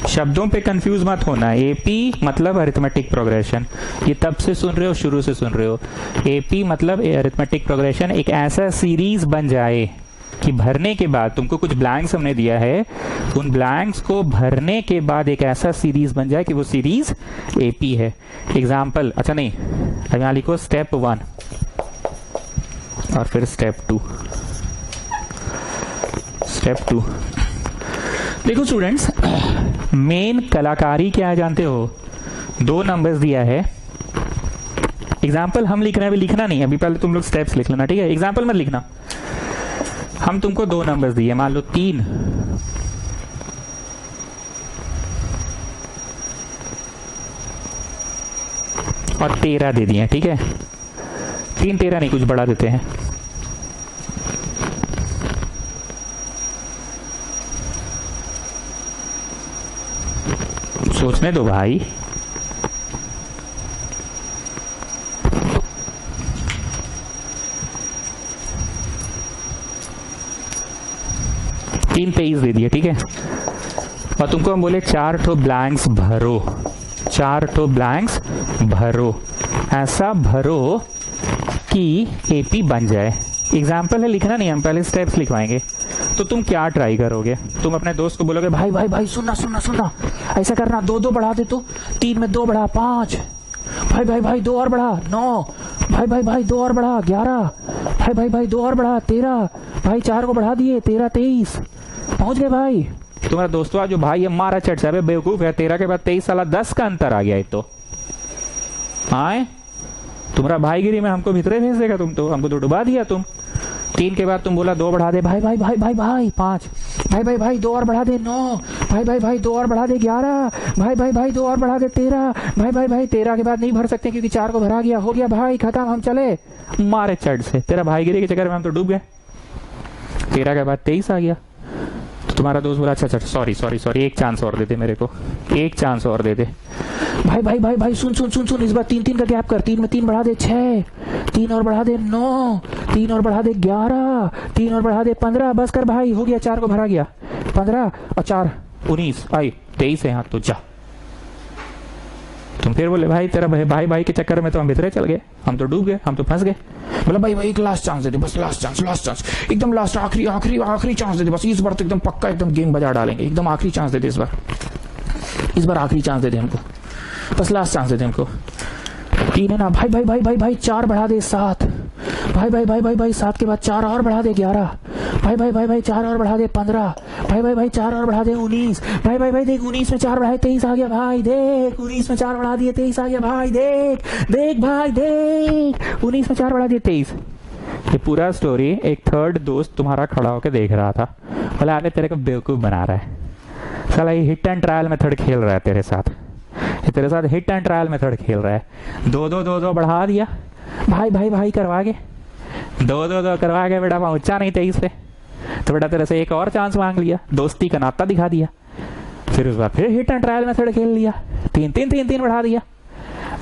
शब्दों पे कंफ्यूज मत होना, AP मतलब अरिथमेटिक प्रोग्रेशन, ये तब से सुन रहे हो, शुरू से सुन रहे हो। AP मतलब अरिथमेटिक प्रोग्रेशन, एक ऐसा सीरीज बन जाए कि भरने के बाद, तुमको कुछ ब्लैंक्स हमने दिया है, उन ब्लैंक्स को भरने के बाद एक ऐसा सीरीज बन जाए कि वो सीरीज AP है। एग्जाम्पल, अच्छा नहीं, अब यहाँ लिखो स्टेप 1 और फिर स्टेप 2। स्टेप 2 देखो स्टूडेंट्स, मेन कलाकारी क्या है जानते हो? 2 नंबर्स दिया है, एग्जाम्पल हम लिख रहे हैं, अभी लिखना नहीं, अभी पहले तुम लोग स्टेप्स लिख लेना, ठीक है? एग्जाम्पल मत लिखना। हम तुमको 2 नंबर्स दिए, मान लो 3 और 13 दे दिए, ठीक है? 3 13 नहीं, कुछ बड़ा देते हैं। सोचने दो भाई। तीन 23 दे दिए, ठीक है? और तुमको हम बोले 4 ठो ब्लैंक्स भरो, 4 ठो ब्लैंक्स भरो, ऐसा भरो कि AP बन जाए। एग्जाम्पल है, लिखना नहीं, हम पहले स्टेप्स लिखवाएंगे। तो तुम क्या ट्राई करोगे? तुम अपने दोस्त को बोलोगे भाई भाई भाई सुनना सुनना सुनना, ऐसा करना, 2 2 बढ़ा दे, तो 3 में 2 बढ़ा 5, भाई भाई भाई 2 और बढ़ा 9, भाई भाई भाई 2 और बढ़ा 11, भाई भाई भाई 2 और बढ़ा 13, भाई 4 को बढ़ा दिए 13 23, पहुंच गए भाई। तुम्हारा दोस्तों जो भाई है मारा चट से, बेवकूफ है, 13 के बाद 23 साला 10 का अंतर आ गया। एक तो आए तुम्हारा भाईगिरी में हमको भीतरे भेज देगा, तुम तो हमको तो डुबा दिया तुम। 3 के बाद तुम बोला 2 बढ़ा दे, भाई भाई भाई भाई भाई 5, भाई भाई भाई 2 और बढ़ा दे 9, भाई भाई भाई 2 और बढ़ा दे 11, भाई भाई भाई 2 और बढ़ा दे 13, भाई भाई भाई 13 के बाद नहीं भर सकते क्योंकि 4 को भरा गया, हो गया भाई खत्म, हम चले। मारे चढ़ से, तेरा भाईगिरी के चक्कर में हम तो डूब गए। 13 के बाद 23 आ गया, तो तुम्हारा दोस्त बोला अच्छा अच्छा सॉरी सॉरी सॉरी, एक चांस और दे दे मेरे को, एक चांस और दे दे। भाई भाई भाई भाई सुन सुन सुन सुन, इस बार 3 3 का गैप कर, 3 में 3 बढ़ा दे 6, 3 और बढ़ा दे 9, 3 और बढ़ा दे 11, 3 और बढ़ा दे 15, बस कर भाई, हो गया, 4 को भरा गया, 15 और 4 19, आई 23 है यहाँ, तो जा तुम फिर बोले भाई तेरा भाई भाई के चक्कर में तो हम भीतरे चल गए, हम तो डूब गए, हम तो फंस गए। बोला भाई भाई एक लास्ट चांस दे दे, बस लास्ट चांस, एकदम लास्ट, आखिरी आखिरी आखिरी चांस दे दे, बस इस बार तो एकदम पक्का एकदम गेम बजा डालेंगे, एकदम आखिरी चांस दे दे इस बार आखिरी चांस दे दे हमको, बस लास्ट चांस दे दे हमको। 3 है ना, भाई भाई भाई भाई भाई 4 बढ़ा दे 7, भाई भाई भाई भाई भाई 7 के बाद 4 और बढ़ा दे 11, भाई भाई भाई भाई 4 और बढ़ा दे 15, भाई भाई भाई 4 और बढ़ा दे 19, भाई भाई भाई देख 19 में 4 बढ़ाए 23 आ गया भाई, देख 19 में 4 बढ़ा दिए 23 आ गया भाई, देख देख भाई देख 19 में 4 बढ़ा दिए 23। ये पूरा स्टोरी एक थर्ड दोस्त तुम्हारा खड़ा होकर देख रहा था, बोला अरे तेरे को बेवकूफ बना रहा है साला, ये हिट एंड ट्रायल मेथड खेल रहा है तेरे साथ, ये तेरे साथ हिट एंड ट्रायल मेथड खेल रहा है। 2 बढ़ा दिया, भाई भाई भाई करवा के 2 करवा के बेटा पहुंचा नहीं 23 पे, तो बेटा तेरे से एक और चांस मांग लिया, दोस्ती का नाता दिखा दिया, फिर उस बार फिर हिट एंड ट्रायल मेथड खेल लिया, 3 बढ़ा दिया,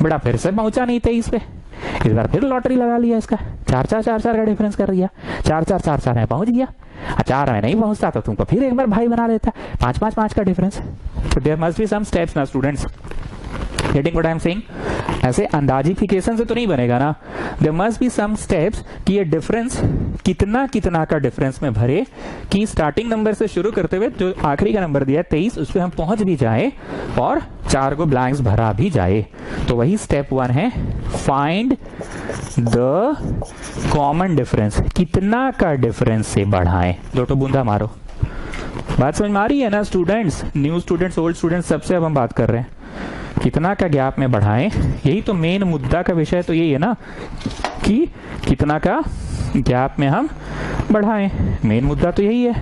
बेटा फिर से पहुंचा नहीं 23 पे, इस बार फिर लॉटरी लगा लिया इसका, 4 का डिफरेंस कर दिया, 4 में पहुंच गया, 4 में नहीं पहुंचता तो तुमको फिर एक बार भाई बना देता, 5 का difference. So there must be some steps ना students, getting what I am saying? ऐसे अंदाजिफिकेशन से तो नहीं बनेगा ना, there must be some steps कि ये डिफरेंस कितना का डिफरेंस में भरे कि स्टार्टिंग नंबर से शुरू करते हुए जो आखिरी का नंबर दिया 23 उस पर हम पहुंच भी जाए और 4 को ब्लैंक्स भरा भी जाए। तो वही स्टेप 1 है, फाइंड द कॉमन डिफरेंस, कितना का डिफरेंस से बढ़ाएं। दो बूंदा मारो, बात समझ में आ रही है ना students, new students old students सबसे अब हम बात कर रहे हैं, कितना का गैप में बढ़ाएं, यही तो मेन मुद्दा का विषय तो यही है ना कि कितना का गैप में हम बढ़ाएं, मेन मुद्दा तो यही है,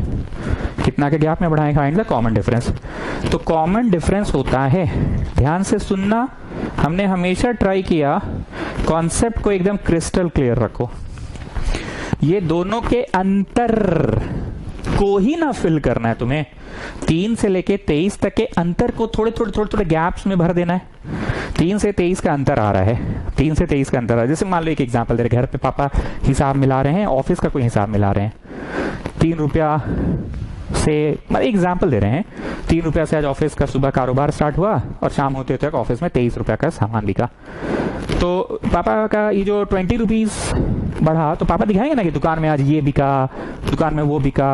कितना के गैप में बढ़ाएं, फाइंड द कॉमन डिफरेंस। तो कॉमन डिफरेंस होता है, ध्यान से सुनना, हमने हमेशा ट्राई किया कॉन्सेप्ट को एकदम क्रिस्टल क्लियर रखो, ये दोनों के अंतर को ही ना फिल करना है तुम्हें, 3 से लेके 23 तक के अंतर को थोड़े गैप्स में भर देना है। 3 से 23 का अंतर आ रहा है, 3 से 23 का अंतर आ रहा है, जैसे मान लो एक एग्जांपल दे रहे, घर पे पापा हिसाब मिला रहे हैं, ऑफिस का कोई हिसाब मिला रहे हैं, 3 रुपया से एग्जाम्पल दे रहे हैं, 3 रुपया से आज ऑफिस का सुबह कारोबार स्टार्ट हुआ और शाम होते तक ऑफिस में 23 रुपया का सामान बिका। तो पापा का ये जो 20 रुपीज बढ़ा, तो पापा दिखाएंगे ना कि दुकान में आज ये बिका, दुकान में वो बिका,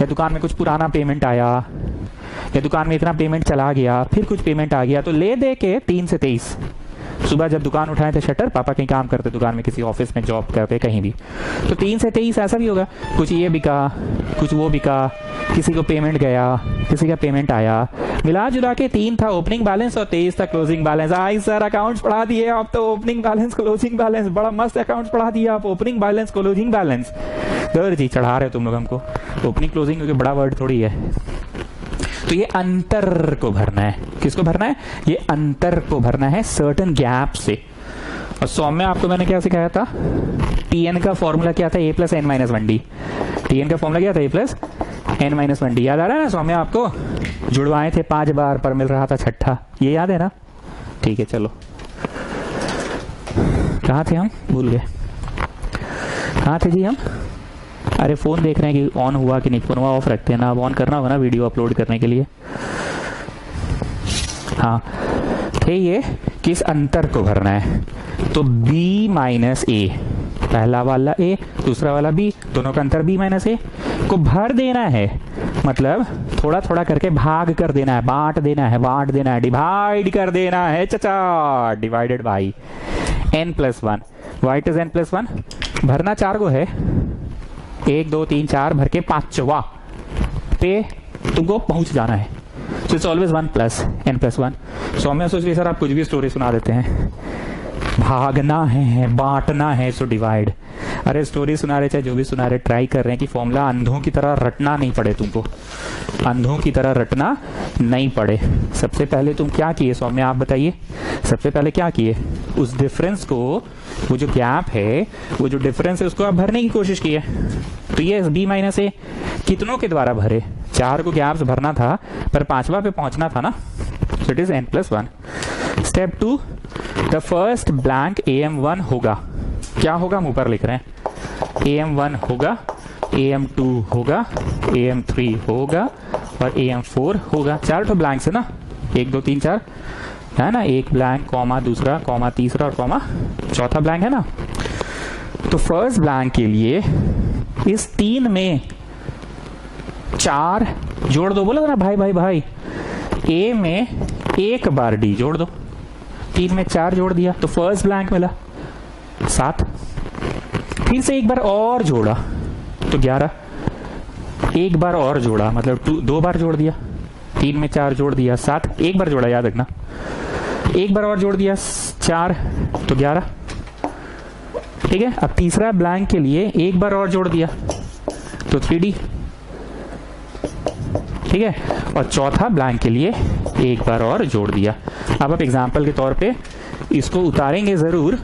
या दुकान में कुछ पुराना पेमेंट आया, या दुकान में इतना पेमेंट चला गया, फिर कुछ पेमेंट आ गया, तो ले दे के 3 से 23 सुबह जब दुकान उठाए थे शटर, पापा कहीं काम करते दुकान में, किसी ऑफिस में जॉब करते कहीं भी, तो 3 से 23 ऐसा भी होगा, कुछ ये बिका, कुछ वो बिका, किसी को पेमेंट गया, किसी का पेमेंट आया, मिला जुला के 3 था ओपनिंग बैलेंस और 23 था क्लोजिंग बैलेंस। आई सर अकाउंट्स पढ़ा दिए आप तो, ओपनिंग बैलेंस क्लोजिंग बैलेंस, बड़ा मस्त अकाउंट्स पढ़ा दिए आप, opening balance closing balance. Sir जी चढ़ा रहे हो तुम लोग हमको, ओपनिंग क्लोजिंग क्योंकि बड़ा वर्ड थोड़ी है। तो ये अंतर को भरना है, किसको भरना है, ये अंतर को भरना है सर्टेन गैप से। और सौम्य आपको मैंने क्या सिखाया था, टीएन का फॉर्मूला क्या था, ए प्लस एन माइनस 1डी, टीएन का फॉर्मूला क्या था, ए प्लस एन माइनस 1डी, याद आ रहा है ना सौम्य आपको, जुड़वाए थे 5 बार पर मिल रहा था छठा, ये याद है ना, ठीक है चलो, कहाँ थे हम, भूल गए, कहाँ थे जी हम, अरे फोन देख रहे हैं कि ऑन हुआ कि नहीं, फोन हुआ ऑफ रखते हैं ना, अब ऑन करना होगा ना वीडियो अपलोड करने के लिए। हाँ थे ये, किस अंतर को भरना है, तो b माइनस ए, पहला वाला a दूसरा वाला b, दोनों का अंतर b माइनस ए को भर देना है, मतलब थोड़ा थोड़ा करके भाग कर देना है, बांट देना है, डिवाइड कर देना है चचा, divided by n+1, white is n+1, भरना 4 को है, 1 2 3 4 भर के 5वां पे तुमको पहुंच जाना है, तो इट्स ऑलवेज 1 प्लस n+1। सौम्य सोच रही सर आप कुछ भी स्टोरी सुना देते हैं, भागना है, बांटना है, सो डिवाइड। अरे स्टोरी सुना रहे चाहे जो भी सुना रहे, ट्राई कर रहे हैं कि फॉर्मूला अंधों की तरह रटना नहीं पड़े तुमको, अंधों की तरह रटना नहीं पड़े। सबसे पहले तुम क्या किए सौम्य आप बताइए, सबसे पहले क्या किए, उस डिफरेंस को, वो जो गैप है, वो जो डिफरेंस है उसको आप भरने की कोशिश की है। तो ये b माइनस ए कितनों के द्वारा भरे, 4 को गैप्स भरना था पर 5वां पे पहुंचना था ना, so it is n+1। Step 2, the first blank am1 होगा, क्या होगा हम ऊपर लिख रहे हैं, am1 होगा, am2 होगा, am3 होगा और am4 होगा। 4 तो ब्लैंक्स है ना, 1 2 3 4, है ना, एक ब्लैंक कॉमा दूसरा कॉमा तीसरा और कॉमा चौथा ब्लैंक है ना। तो फर्स्ट ब्लैंक के लिए इस 3 में 4 जोड़ दो, बोला ना भाई भाई भाई, ए में एक बार डी जोड़ दो, 3 में 4 जोड़ दिया तो फर्स्ट ब्लैंक मिला 7। फिर से एक बार और जोड़ा तो 11, एक बार और जोड़ा मतलब 2 बार जोड़ दिया, 3 में 4 जोड़ दिया 7, एक बार जोड़ा याद रखना, एक बार और जोड़ दिया 4 तो 11, ठीक है। अब तीसरा ब्लैंक के लिए एक बार और जोड़ दिया तो 3D, ठीक है। और चौथा ब्लैंक के लिए एक बार और जोड़ दिया। अब आप एग्जाम्पल के तौर पे इसको उतारेंगे जरूर,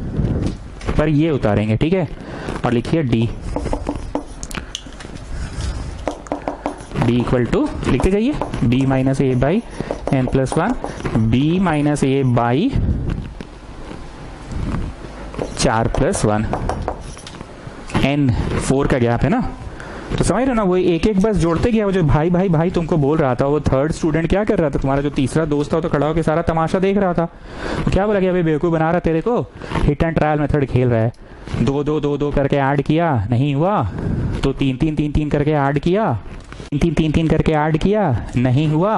पर ये उतारेंगे, ठीक है। और लिखिए D इक्वल टू, लिखते जाइए, B minus A by N plus 1, B minus A by 4 plus 1, N 4 का गैप है ना, तो समझ रहे हो ना। वो एक एक बस जोड़ते गया। वो जो भाई भाई भाई तुमको बोल रहा था, वो थर्ड स्टूडेंट क्या कर रहा था, तुम्हारा जो तीसरा दोस्त था वो तो खड़ा होकर सारा तमाशा देख रहा था। तो क्या बोला कि अभी बेवकूफ बना रहा तेरे को, हिट एंड ट्रायल मेथड खेल रहा है। 2 2 2 2 करके ऐड किया, नहीं हुआ तो 3 3 3 3 करके ऐड किया, 3 3 3 करके ऐड किया, नहीं हुआ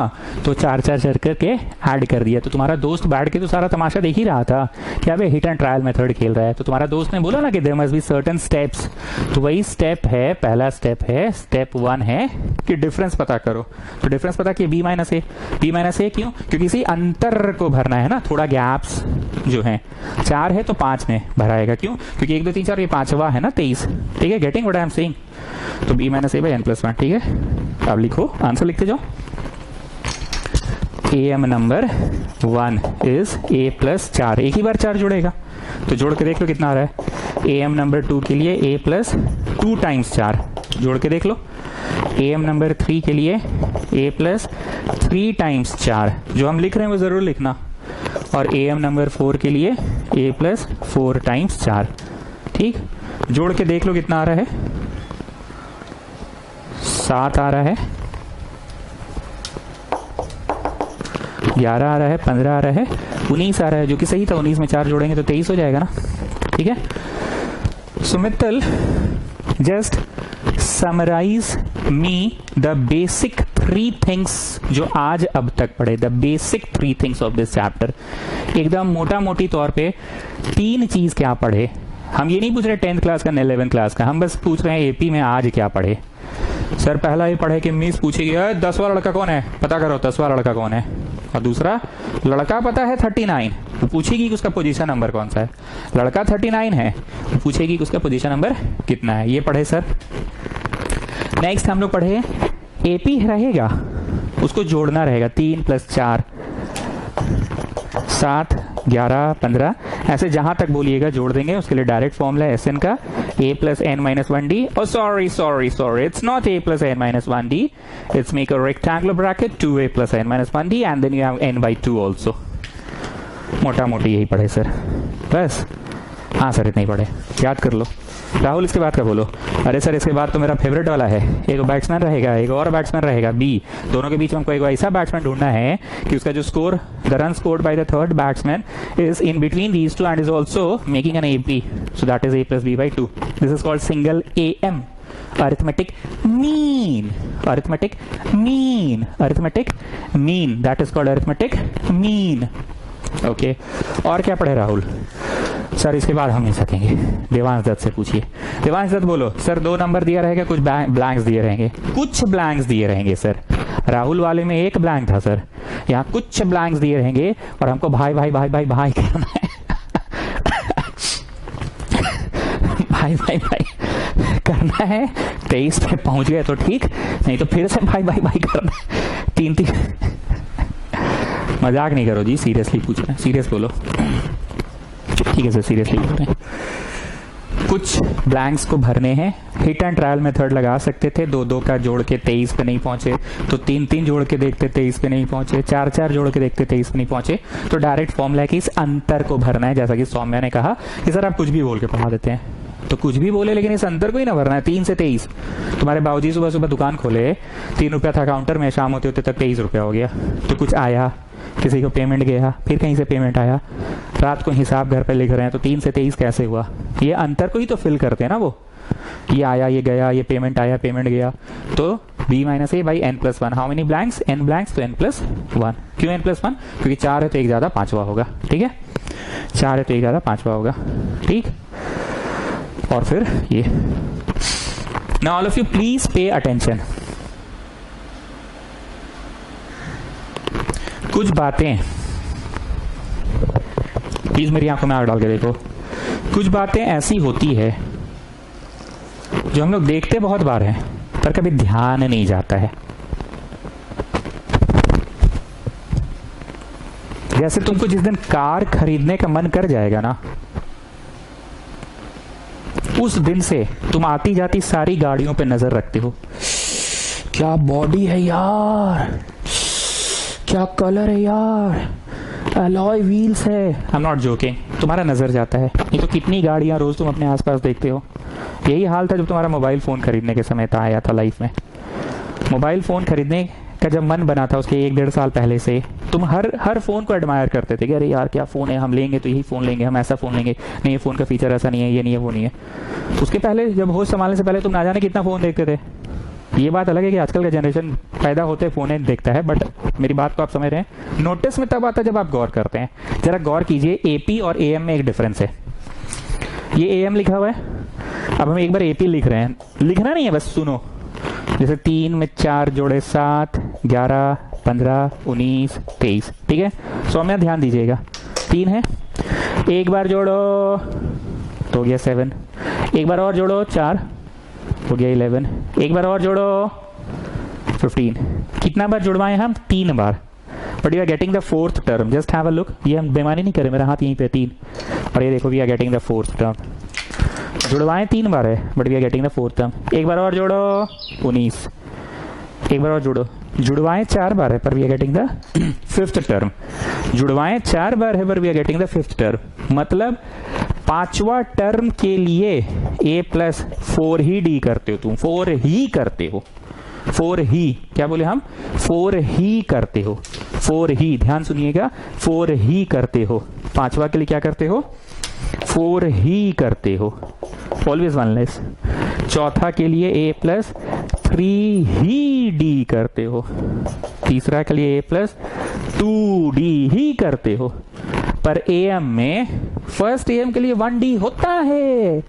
तो 4 4 4 करके ऐड कर दिया। तो तुम्हारा दोस्त बैठ के तो सारा तमाशा देख ही रहा था कि अबे हिट एंड ट्रायल मेथड खेल रहा है। तो तुम्हारा दोस्त ने बोला ना कि there must be certain steps, तो वही स्टेप है, पहला स्टेप है, स्टेप 1 है कि डिफरेंस पता करो। तो डिफरेंस पता किया B माइनस ए, क्यों? क्योंकि इसी अंतर को भरना है ना, थोड़ा गैप्स जो है, 4 है तो 5 में भराएगा, क्यों? क्योंकि 1 2 3 4 ये 5वां है ना 23, ठीक है। Getting what I am saying? तो B minus A by N plus 1, ठीक है। अब लिखो, आंसर लिखते जाओ। AM number 1 is A plus 4, एक ही बार 4 जोड़ेगा तो जोड़ के देख लो कितना आ रहा है। AM नंबर 2 के लिए A प्लस 2 टाइम्स 4, जोड़ के देख लो। AM नंबर 3 के लिए A प्लस 3 टाइम्स 4, जो हम लिख रहे हैं वो जरूर लिखना। और AM नंबर 4 के लिए A प्लस 4 टाइम्स 4, ठीक। जोड़ के देख लो कितना आ रहा है, 7 आ रहा है, 11 आ रहा है, 15 आ रहा है, 19 आ रहा है, जो कि सही था। 19 में 4 जोड़ेंगे तो 23 हो जाएगा ना, ठीक है। Sumittal, just summarise me the basic 3 things जो आज अब तक पढ़े, the basic 3 things of this chapter. एकदम मोटा मोटी तौर पे 3 चीज क्या पढ़े। हम ये नहीं पूछ रहे 10th क्लास का न 11th क्लास का, हम बस पूछ रहे हैं एपी में आज क्या पढ़े। सर पहला ये पढ़े कि मिस पूछेगी 10वां लड़का कौन है, पता करो 10वां लड़का कौन है। और दूसरा, लड़का पता है 39, वो पूछेगी कि उसका पोजीशन नंबर कौन सा है। लड़का 39 है, वो पूछेगी कि उसका पोजीशन नंबर कितना है। ये पढ़े सर। नेक्स्ट हम लोग पढ़े एपी रहेगा, उसको जोड़ना रहेगा, 3 प्लस 4 7 11 15, ऐसे जहां तक बोलिएगा जोड़ देंगे। उसके लिए डायरेक्ट फॉर्मूला है SN का, a plus n minus 1d। और sorry, it's not a plus n minus 1d, it's make a rectangular bracket 2a plus n minus 1d and then you have n by 2 also. मोटा मोटी यही पढ़े sir, बस। हाँ sir इतना ही पढ़े, याद कर लो। राहुल इसके बाद का बोलो। अरे सर इसके बाद तो मेरा फेवरेट वाला है, एक बैट्समैन रहेगा, एक और बैट्समैन रहेगा बी, दोनों के बीच में हमको एक ऐसा बैट्समैन ढूंढना है कि उसका जो score, the run scored by the third batsman is in between these to and is also making an AP, so that is a plus b by 2। This is called single AM, arithmetic mean, that is called arithmetic mean, okay. और क्या पढ़े Rahul? Sir इसके बाद हम नहीं सकेंगे, देवांश दत्त से पूछिए। देवांश दत्त बोलो। सर 2 नंबर दिया रहेगा, कुछ ब्लैंक्स दिए रहेंगे, कुछ ब्लैंक्स दिए रहेंगे सर। राहुल वाले में 1 ब्लैंक था सर, यहाँ कुछ ब्लैंक्स दिए रहेंगे और हमको भाई भाई भाई भाई भाई करना है भाई भाई भाई करना है। 23 पे पहुंच गए तो ठीक, नहीं तो फिर से भाई भाई भाई करना है। 3 मजाक नहीं करो जी, सीरियसली पूछ रहे हैं, सीरियस बोलो। ठीक है सर, सीरियसली बोल रहे हैं। कुछ ब्लैंक्स को भरने हैं, हिट एंड ट्रायल मेथड लगा सकते थे। 2 2 का जोड़ के 23 पे नहीं पहुंचे तो 3 3 जोड़ के देखते 23 पे नहीं पहुंचे, 4 4 जोड़ के देखते 23 पे नहीं पहुंचे, तो डायरेक्ट फॉर्मूला है कि इस अंतर को भरना है। जैसा कि सौम्या ने कहा कि सर आप कुछ भी बोल के पढ़ा देते हैं, तो कुछ भी बोले लेकिन इस अंतर को ही ना भरना है। 3 से 23, तुम्हारे बाबूजी सुबह सुबह दुकान खोले, 3 रुपया था काउंटर में, शाम होते होते तक 23 रुपया हो गया। तो कुछ आया, किसी को पेमेंट गया, फिर कहीं से पेमेंट आया, रात को हिसाब घर पे लिख रहे हैं, तो 3 से 23 कैसे हुआ? ये अंतर को ही तो फिल करते हैं ना वो। ये आया, ये गया, ये पेमेंट आया, पेमेंट गया, तो b minus A by N plus 1। How many blanks? n blanks, तो n प्लस 1। क्यों n प्लस 1? क्योंकि 4 है तो एक ज्यादा 5वां होगा। ठीक है, 4 है तो एक ज्यादा 5वां होगा। ठीक, और फिर ये। Now all of you please pay attention. कुछ बातें, प्लीज मेरी आंखों में आग डाल के देखो, कुछ बातें ऐसी होती है जो हम लोग देखते बहुत बार हैं पर कभी ध्यान नहीं जाता है। जैसे तुमको जिस दिन कार खरीदने का मन कर जाएगा ना, उस दिन से तुम आती जाती सारी गाड़ियों पे नजर रखते हो। क्या बॉडी है यार, क्या कलर है यार, अलॉय व्हील्स है। आई एम नॉट जोकिंग, तुम्हारा नजर जाता है। ये तो कितनी गाड़ियां रोज तुम अपने आसपास देखते हो। यही हाल था जब तुम्हारा मोबाइल फोन खरीदने के समय था, आया था लाइफ में। मोबाइल फोन खरीदने का जब मन बना था उसके 1-1.5 साल पहले से, तुम हर फोन को एडमायर करते थे कि अरे यार क्या फोन है, हम लेंगे तो यही फोन लेंगे, हम ऐसा फोन लेंगे, नहीं ये फोन का फीचर ऐसा नहीं है, ये नहीं है, वो नहीं है। उसके पहले जब होश संभालने से पहले तुम ना जाने कितना फोन देखते थे। ये बात अलग है कि आजकल का जनरेशन पैदा होते फोन ही देखता है, बट मेरी बात को आप समझ रहे हैं। नोटिस में तब आता है जब आप गौर करते हैं। जरा गौर कीजिए, एपी और एएम में एक डिफरेंस है। ये एएम लिखा हुआ है, अब हम एक बार एपी लिख रहे हैं, लिखना नहीं है बस सुनो। जैसे 3 में 4 जोड़े 7, 11, 15, 19, 23। ठीक है, सौम्या ध्यान दीजिएगा, 3 है, एक बार जोड़ो तो हो गया 7, एक बार और जोड़ो 4 हो गया 11, एक बार और जोड़ो 15। कितना बार जुड़वाए हम? 3 बार। But you are getting the 4th term. Just have a look, ये हम बेमानी नहीं करें, मेरा हाथ यहीं पे 3, और ये देखो we are getting the 4th term. जुड़वाए 3 बार है but we are getting the 4th term. एक बार और जोड़ो 19, एक बार और जोड़ो, जुड़वाए 4 बार है पर we are getting the 5th term. जुड़वाए 4 बार है पर we are getting the 5th term. मतलब 5वां टर्म के लिए a+4 ही डी करते हो तुम, 4 ही करते हो, 4 ही, क्या बोले हम? 4 ही करते हो, 4 ही, ध्यान सुनिएगा, 4 ही करते हो। 5वां के लिए क्या करते हो? 4 ही करते हो, ऑलवेज वन लेस। चौथा के लिए a+3 ही डी करते हो। तीसरा के लिए a+2d ही करते हो। पर एएम में फर्स्ट एएम के लिए 1d होता है,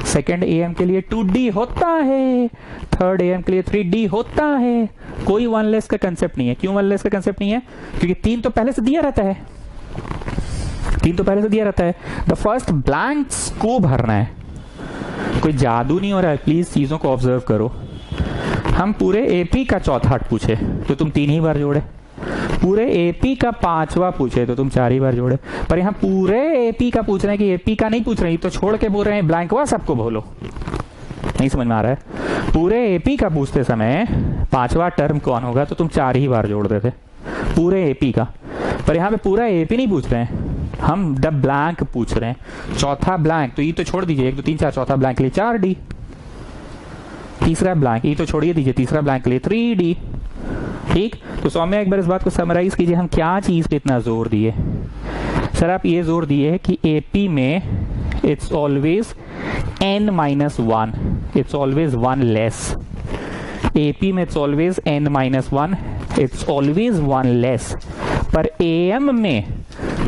सेकेंड एएम के लिए 2d होता है, थर्ड एएम के लिए 3d होता है। कोई वन लेस का कंसेप्ट नहीं है। क्यों वन लेस का कंसेप्ट नहीं है? क्योंकि 3 तो पहले से दिया रहता है, 3 तो पहले से दिया रहता है। द फर्स्ट ब्लैंक्स को भरना है, कोई जादू नहीं हो रहा है, प्लीज चीजों को ऑब्जर्व करो। हम पूरे एपी का चौथा पूछे तो तुम 3 ही बार जोड़े, पूरे एपी का 5वां पूछे तो तुम 4 ही बार जोड़े। पर यहाँ पूरे एपी का पूछ रहे हैं कि एपी का नहीं पूछ रहे हैं, तो छोड़ के बोल रहे हैं ब्लैंकवा सबको बोलो। नहीं समझ में आ रहा है? पूरे एपी का पूछते समय 5वां टर्म कौन होगा तो तुम 4 ही बार जोड़ देते पूरे एपी का। पर यहाँ पे पूरा एपी नहीं पूछ रहे हैं, हम द ब्लैंक पूछ रहे हैं। चौथा ब्लैंक तो ये तो छोड़ दीजिए, 1 2 3 4, चौथा ब्लैंक के लिए 4d। तीसरा ब्लैंक ये तो छोड़िए दीजिए, तीसरा ब्लैंक के लिए 3d। ठीक, तो सौम्या एक बार इस बात को समराइज कीजिए, हम क्या चीज पे इतना जोर दिए? सर आप ये जोर दिए कि एपी में it's always n-1, it's always 1 less. AP में it's always n-1, it's always 1 less. पर एएम में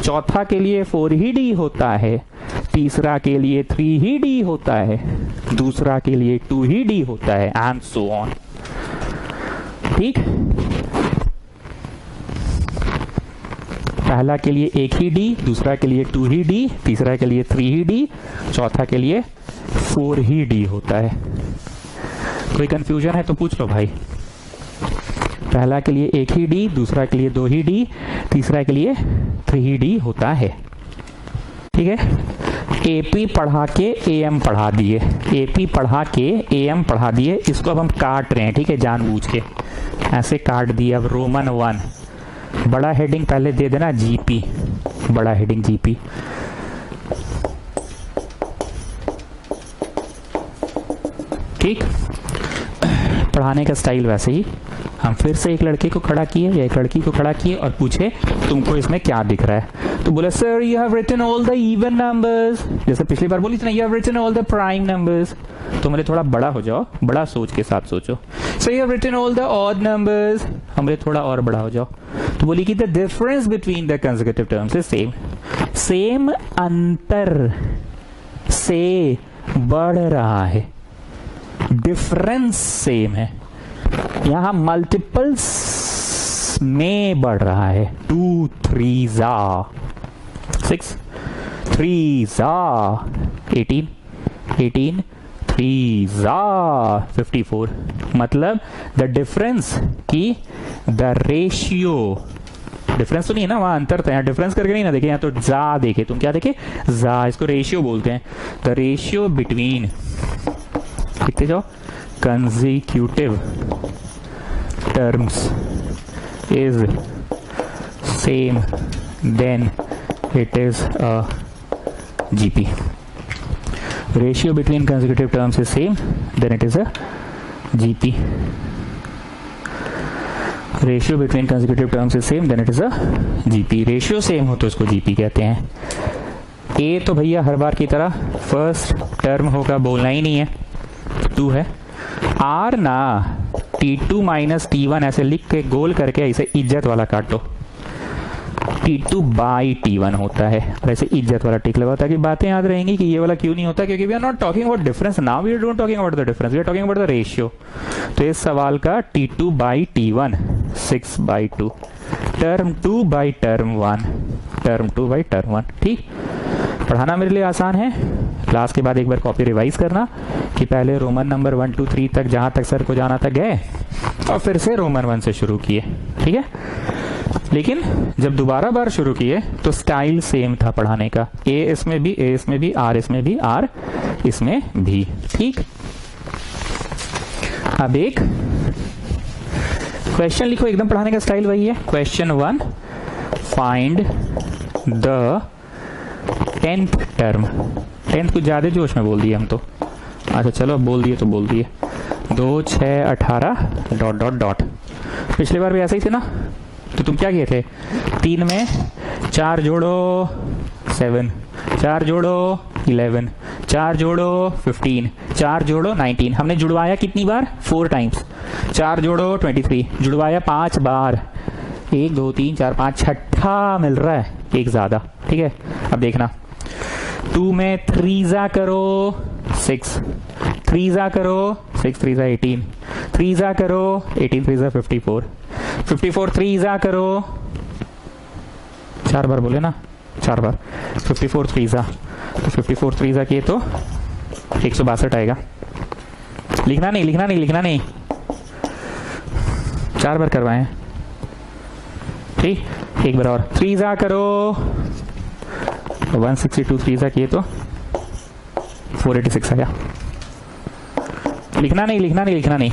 चौथा के लिए 4 ही डी होता है, तीसरा के लिए 3 ही डी होता है, दूसरा के लिए 2 ही डी होता है, एंड सो ऑन। ठीक, पहला के लिए 1 ही डी, दूसरा के लिए 2 ही डी, तीसरा के लिए 3 ही डी, चौथा के लिए 4 ही डी होता है। कोई कंफ्यूजन है तो पूछ लो भाई। पहला के लिए 1 ही डी, दूसरा के लिए 2 ही डी, तीसरा के लिए 3 ही डी होता है। ठीक है, एपी पढ़ा के एएम पढ़ा दिए, एपी पढ़ा के एएम पढ़ा दिए। इसको अब हम काट रहे हैं, ठीक है, जानबूझ के ऐसे काट दिए। अब रोमन 1 बड़ा हेडिंग पहले दे देना, जीपी, बड़ा हेडिंग जीपी। ठीक, पढ़ाने का स्टाइल वैसे ही। हम फिर से एक लड़के को खड़ा किए या एक लड़की को खड़ा किए और पूछे तुमको इसमें क्या दिख रहा है, तो बोला sir you have written all the even numbers, जैसे पिछली बार बोली थी ना, you have written all the prime numbers. तो मेरे थोड़ा बड़ा हो जाओ, बड़ा सोच के साथ सोचो। So you have written all the odd numbers, हमारे थोड़ा और बड़ा हो जाओ। तो बोली कि the difference between the consecutive terms is same. Same अंतर से बढ़ रहा है, डिफरेंस सेम है, यहां मल्टीपल्स में बढ़ रहा है। 2 3 6, 3 18, 18 3 54। मतलब द डिफरेंस की द रेशियो, डिफरेंस तो नहीं है ना, वहां अंतर था, यहाँ डिफरेंस करके नहीं ना देखे, यहाँ तो जा देखे। तुम क्या देखे? जा, इसको रेशियो बोलते हैं। द रेशियो बिटवीन, लिखते जाओ, consecutive terms is same then it is a GP. Ratio between consecutive terms is same then it is a GP. Ratio between consecutive terms is same then it is a GP. Ratio same हो तो इसको GP कहते हैं। A तो भैया हर बार की तरह first term होगा, बोलना ही नहीं है, 2 है। R ना T2 माइनस T1 ऐसे लिख के गोल करके ऐसे इज्जत वाला काटो, T2 बाई T1 होता है, और ऐसे इज्जत वाला टिक लगा, ताकि बातें याद रहेंगी कि ये वाला क्यों नहीं होता, क्योंकि we are not talking about difference now, we are not talking about the difference, we are talking about the ratio. तो इस सवाल का T2 by T1 6/2, term 2 by term 1, term 2 by term 1। ठीक, पढ़ाना मेरे लिए आसान है। क्लास के बाद एक बार कॉपी रिवाइज करना कि पहले रोमन नंबर 1 2 3 तक जहां तक सर को जाना था गए, और फिर से रोमन 1 से शुरू किए। ठीक है, लेकिन जब दोबारा बार शुरू किए तो स्टाइल सेम था पढ़ाने का, ए इसमें भी, ए इसमें भी, आर इसमें भी, आर इसमें भी। ठीक, अब एक क्वेश्चन लिखो, एकदम पढ़ाने का स्टाइल वही है। Question 1, find the 10th term. 10th कुछ ज्यादा जोश में बोल दिए हम तो, अच्छा चलो अब बोल दिए तो बोल दिए। 2 6 18 ... पिछली बार भी ऐसे ही थे ना, तो तुम क्या किए थे? 3 में 4 जोड़ो 7, 4 जोड़ो 11, 4 जोड़ो 15, 4 जोड़ो 19। हमने जुड़वाया कितनी बार? 4 टाइम्स। 4 जोड़ो 23, जुड़वाया 5 बार। 1 2 3 4 5, छठा मिल रहा है, एक ज्यादा। ठीक है, अब देखना, 2 में 3 करो 6, 3 करो 6 3 18, 3 करो 18 3 54, 54 3 करो, 4 बार बोले ना, 4 बार 54 3, तो 54 3 किए तो 162 आएगा। लिखना नहीं, लिखना नहीं, लिखना नहीं, 4 बार करवाए। ठीक, एक बार और 3 करो, 162 3 किए तो 486 आया। लिखना नहीं, लिखना नहीं, लिखना नहीं।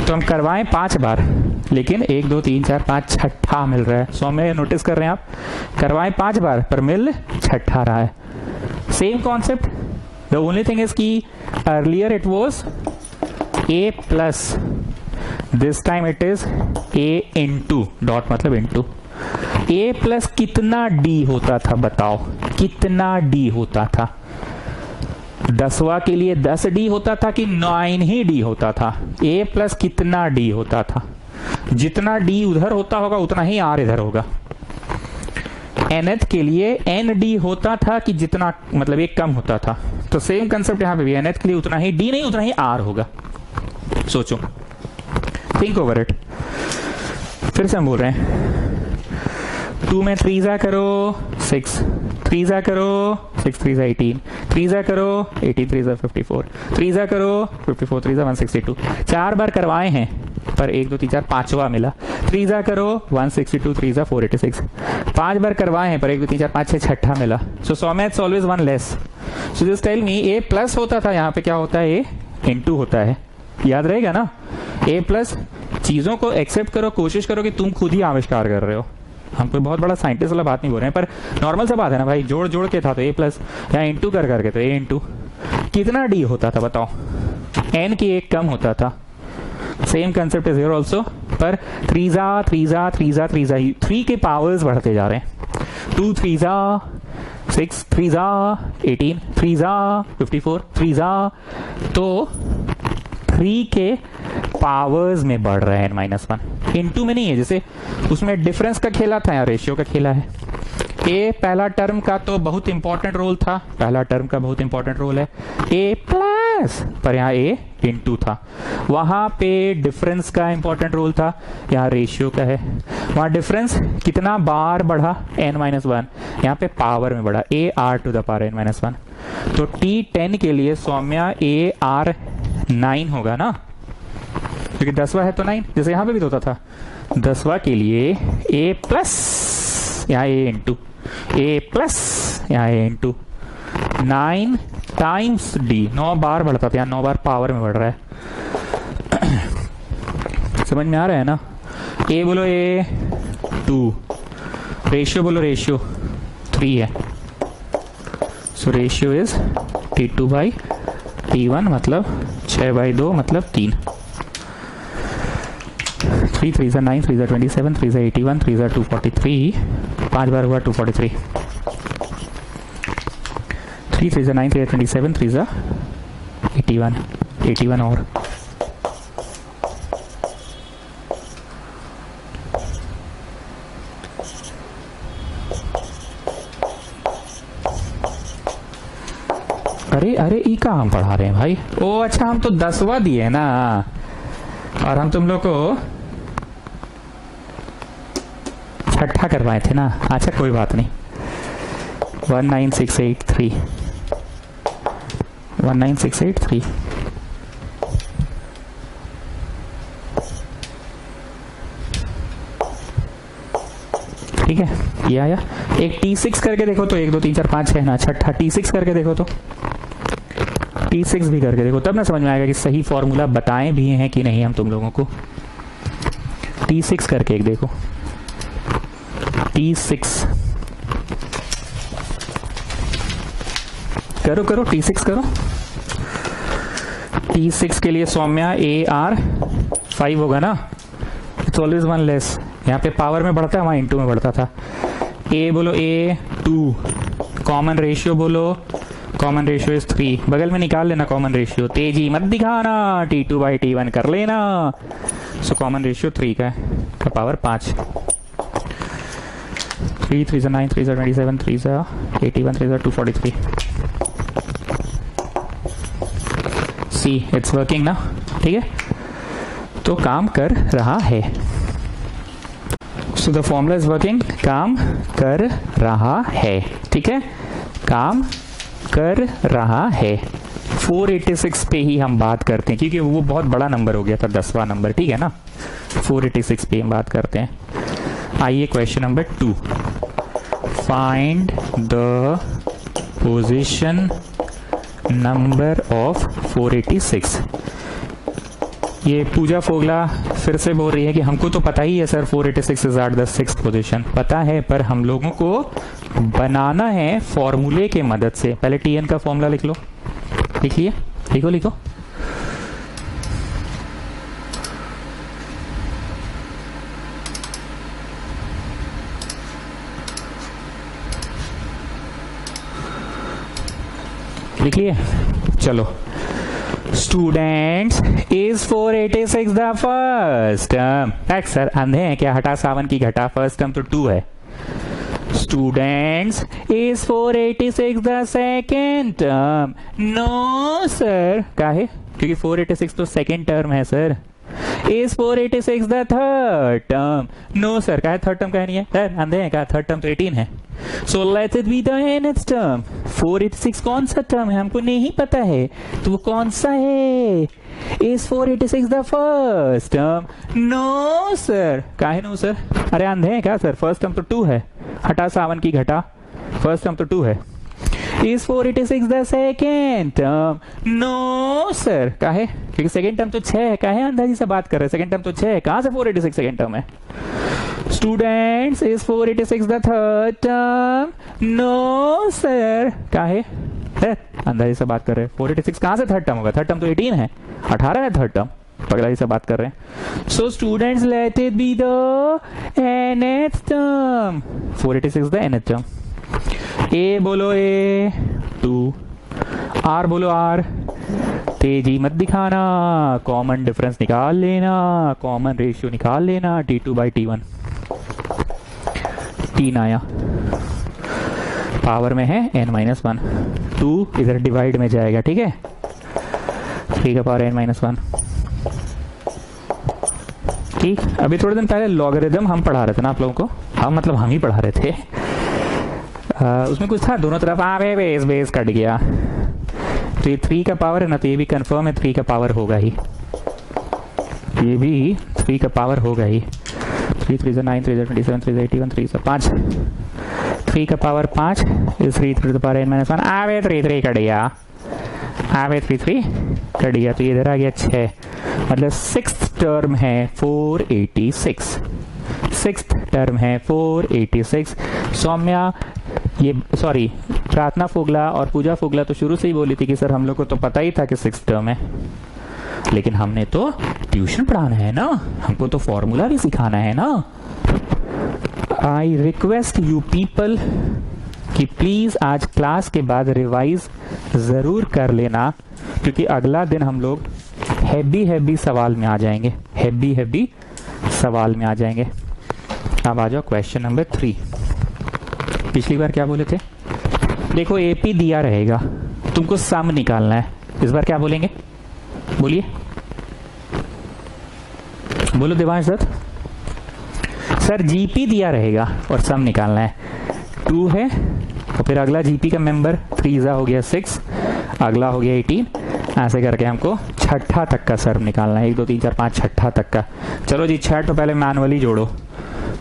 तो हम करवाएं 5 बार, लेकिन 1 2 3 4 5 छठा मिल रहा है। सो में नोटिस कर रहे हैं आप, करवाएं 5 बार पर मिल छठा रहा है। Same concept, the only thing is की earlier it was a plus, this time it is a into, dot मतलब इंटू। a प्लस कितना d होता था बताओ, कितना d होता था? 10वां के लिए 10d होता था कि 9 ही d होता था? a प्लस कितना d होता था? जितना d उधर होता होगा उतना ही r इधर होगा। nth के लिए nd होता था कि जितना, मतलब एक कम होता था। तो सेम कंसेप्ट यहां पे भी, nth के लिए उतना ही d नहीं, उतना ही r होगा। सोचो, थिंक ओवर इट। फिर से हम बोल रहे हैं, 2 में 3 करो 6, 3 करो 6 3 18, 3 करो 18 3 54, 3 करो 54 3 162। 4 बार करवाए हैं पर 1 2 3 4 5वां मिला। 3 करो 162 3 486। 5 बार करवाए हैं पर 1 2 3 4 5 6 छठा मिला। So so maths always 1 less. So this tell me a plus होता था, यहाँ पे क्या होता है? a इंटू होता है, याद रहेगा ना? a प्लस, चीजों को एक्सेप्ट करो, कोशिश करो कि तुम खुद ही आविष्कार कर रहे हो। हम कोई बहुत बड़ा साइंटिस्ट वाला बात नहीं बोल रहे हैं, पर नॉर्मल सा बात है ना भाई, जोड़ जोड़ के था तो a प्लस, या इंटू कर करके तो a इंटू। कितना d होता था बताओ? n की एक कम होता था। Same concept is here also, पर 3 के पावर्स बढ़ते जा रहे हैं। 2 3 6 3 18 3 54 3 तो 3 के पावर्स में बढ़ रहा है n-1 इनटू में नहीं है, जैसे उसमें डिफरेंस का खेला था, यहाँ रेशियो का खेला है। ए पहला टर्म का तो बहुत इंपॉर्टेंट रोल था, पहला टर्म का बहुत इंपॉर्टेंट रोल है ए प्लस, पर यहाँ ए इनटू था। वहां पे डिफरेंस का इंपॉर्टेंट रोल था, यहाँ रेशियो का है। वहां डिफरेंस कितना बार बढ़ा n-1, यहाँ पे पावर में बढ़ा a r to the power n-1। तो t10 के लिए सौम्या a r 9 होगा ना, क्योंकि 10वां है तो 9, जैसे यहाँ पे भी तो होता था। 10वां के लिए a प्लस, यहाँ a इंटू a प्लस, यहाँ a इंटू 9 टाइम्स d, 9 बार बढ़ता था, यहाँ 9 बार पावर में बढ़ रहा है। समझ में आ रहा है ना? a बोलो a 2, रेशियो बोलो रेशियो 3 है। So ratio is t2 by t1, मतलब 6/2 मतलब 3। 3 3 9 3 27 3 81 3 243, 5 बार हुआ 243। 3 3 9 3 27 3 81 81 और अरे अरे ई का हम पढ़ा रहे हैं भाई? ओ अच्छा, हम तो 10वां दिए ना, और हम तुम लोग को छठा करवाए थे ना। अच्छा कोई बात नहीं। 19683 19683 ठीक है, ये आया। एक T6 करके देखो तो 1 2 3 4 5 6 ना, छठा T6 करके देखो तो, T6 भी करके देखो, तब ना समझ में आएगा कि सही फॉर्मूला बताएं भी हैं कि नहीं हम तुम लोगों को। T6 करके एक देखो, T6 करो करो, T6 करो। T6 के लिए सौम्या AR 5 होगा ना, इट्स ऑलवेज 1 लेस। यहाँ पे पावर में बढ़ता है, वहां इंटू में बढ़ता था। A बोलो A2, कॉमन रेशियो बोलो, कॉमन रेशियो इज 3, बगल में निकाल लेना कॉमन रेशियो, तेजी मत दिखाना, T2 बाई T1 कर लेना। सो कॉमन रेशियो 3 का है, का पावर 5। 3 3 9 3 27 3 81 3 243। सी इट्स वर्किंग ना, ठीक है, तो काम कर रहा है। So the formula is working, काम कर रहा है, ठीक है, काम कर रहा है। 486 पे ही हम बात करते हैं, क्योंकि वो बहुत बड़ा नंबर हो गया था, 10वां नंबर, ठीक है ना। 486 पे हम बात करते हैं। आइए question number 2, find the position number of 486। ये पूजा फोगला फिर से बोल रही है कि हमको तो पता ही है sir 486 is at the 6th position, पता है, पर हम लोगों को बनाना है फॉर्मूले के मदद से। पहले Tn का फॉर्मूला लिख लो, लिख लिया, लिखो लिखो। लिख लिए, चलो। Students, is 486 the first term? Sir अंधे हैं क्या? हटा सावन की घटा, फर्स्ट टर्म तो 2 है। Students, is 486 the second term? No sir, काहे? क्योंकि 486 तो सेकेंड टर्म है sir. Is 486 the third term? No sir, काहे थर्ड टर्म काहे नहीं है? सर अंधे हैं क्या? थर्ड टर्म तो 18 है। सो let it be the nth term. 486 कौन सा टर्म है हमको नहीं पता है, तो वो कौन सा है? Is 486 the first term? No sir, काहे नो सर? अरे अंधे हैं क्या सर? फर्स्ट टर्म तो 2 है, हटा सावन की घटा, फर्स्ट टर्म तो 2 है। Is 486 the second term? No sir, काहे? क्योंकि सेकेंड टर्म तो 6 है। काहे अंदाजी से बात कर रहे हैं? सेकेंड टर्म तो 6 है, कहां से 486 सेकेंड टर्म है? Students, is 486 the third term? No sir, काहे? है, अंदाजे से बात कर रहे हैं। 486 कहाँ से थर्ड टर्म होगा? थर्ड टर्म तो 18 है, 18 है थर्ड टर्म, पगलाई से बात कर रहे हैं। So students let it be the nth term. 486 the nth term. A बोलो ए 2, आर बोलो आर, तेजी मत दिखाना, कॉमन डिफरेंस निकाल लेना, कॉमन रेशियो निकाल लेना, T2 by T1। 3 आया, पावर में है n-1, 2 इधर डिवाइड में जाएगा, ठीक है, 3 का पावर n-1। ठीक, अभी थोड़े दिन पहले लॉगरिथम हम पढ़ा रहे थे ना आप लोगों को, हम मतलब हम ही पढ़ा रहे थे। उसमें कुछ था, दोनों तरफ बेस बेस कट गया, तो ये 3 का पावर है ना, तो ये भी कंफर्म है 3 का पावर होगा ही, ये भी 3 का पावर होगा ही। 3 3 9 3 27 3 81 3 5, 3 का power 5 is 3 to the power n-1, आवे 3 कट गया, आवे 3 कट गया, तो ये इधर आ गया 6, मतलब 6th टर्म है 486, 6th टर्म है 486। सौम्या ये सॉरी प्रार्थना फोगला और पूजा फोगला तो शुरू से ही बोली थी कि सर हम लोग को तो पता ही था कि 6th टर्म है, लेकिन हमने तो ट्यूशन पढ़ाना है ना, हमको तो फॉर्मूला भी सिखाना है ना। आई रिक्वेस्ट यू पीपल कि प्लीज आज क्लास के बाद रिवाइज जरूर कर लेना, क्योंकि अगला दिन हम लोग हैवी सवाल में आ जाएंगे, हैवी सवाल में आ जाएंगे। अब आ जाओ क्वेश्चन नंबर 3। पिछली बार क्या बोले थे? देखो एपी दिया रहेगा, तुमको सम निकालना है। इस बार क्या बोलेंगे? बोलिए, बोलो देवांश दत्त। सर जीपी दिया रहेगा और सम निकालना है। 2 है और फिर अगला जीपी का मेंबर 3 हो गया 6, अगला हो गया 18, ऐसे करके हमको छठा तक का सर्व निकालना है। 1 2 3 4 5 छठा तक का। चलो जी 6 तो पहले मैनुअली जोड़ो।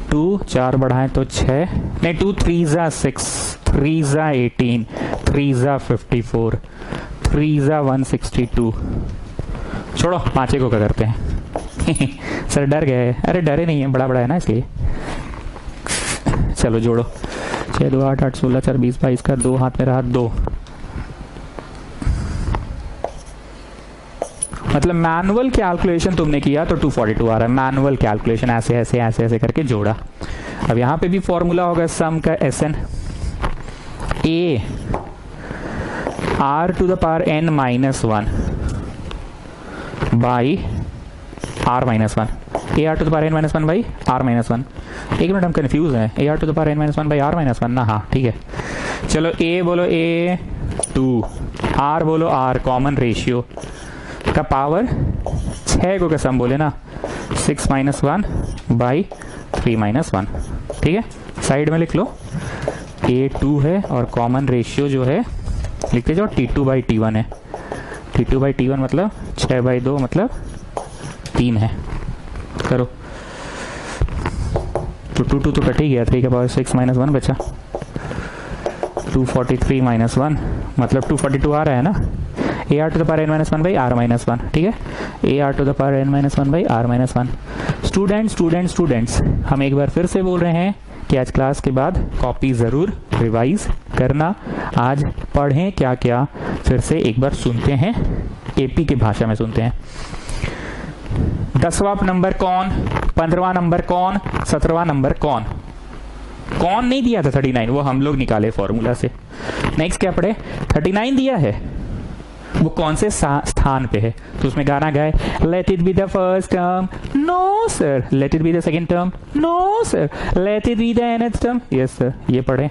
2 4 बढ़ाएं तो 6, नहीं 2 3 6, 3 18, 3 54, 3 162। छोड़ो 5 को क्या करते हैं सर डर गए? अरे डरे नहीं है, बड़ा बड़ा है ना इसलिए। चलो जोड़ो, 6 2 8 8 16 4 20 22 का 2 हाथ में रहा 2। मतलब मैनुअल कैलकुलेशन तुमने किया तो 242 आ रहा है। मैनुअल कैलकुलेशन ऐसे ऐसे ऐसे ऐसे करके जोड़ा। अब यहां पे भी फॉर्मूला होगा सम का SN, A R to the power n-1 by r-1, A R to the power n-1 by r-1। एक मिनट हम कंफ्यूज हैं, A R to the power n-1 by r-1 ना, हाँ ठीक है। चलो A बोलो A 2, R बोलो R, कॉमन रेशियो का पावर 6 को कसम बोले ना, 6 - 1 बाई 3 - 1, ठीक है। साइड में लिख लो, A2 है और कॉमन रेशियो जो है लिखते जाओ T2 by T1 है। T2 by T1 मतलब 6/2 मतलब 3 है। करो तो 2 तो कट ही गया, 3 के पावर 6 - 1 बचा, 243 - 1 मतलब 242 आ रहा है ना। A R to the power n-1 by r-1, ठीक है। A R to the power n-1 by r-1। Students हम एक बार फिर से बोल रहे हैं कि आज क्लास के बाद कॉपी जरूर रिवाइज करना। आज पढ़ें क्या क्या, फिर से एक बार सुनते हैं, एपी की भाषा में सुनते हैं। 10वां नंबर कौन, 15वां नंबर कौन, 17वां नंबर कौन? कौन नहीं दिया था 39, वो हम लोग निकाले फॉर्मूला से। नेक्स्ट क्या पढ़े? 39 दिया है, वो कौन से स्थान पे है? तो उसमें गाना गाए, let it be the first term, no sir. Let it be the second term, no sir. Let it be the nth term, yes sir. ये पढ़े।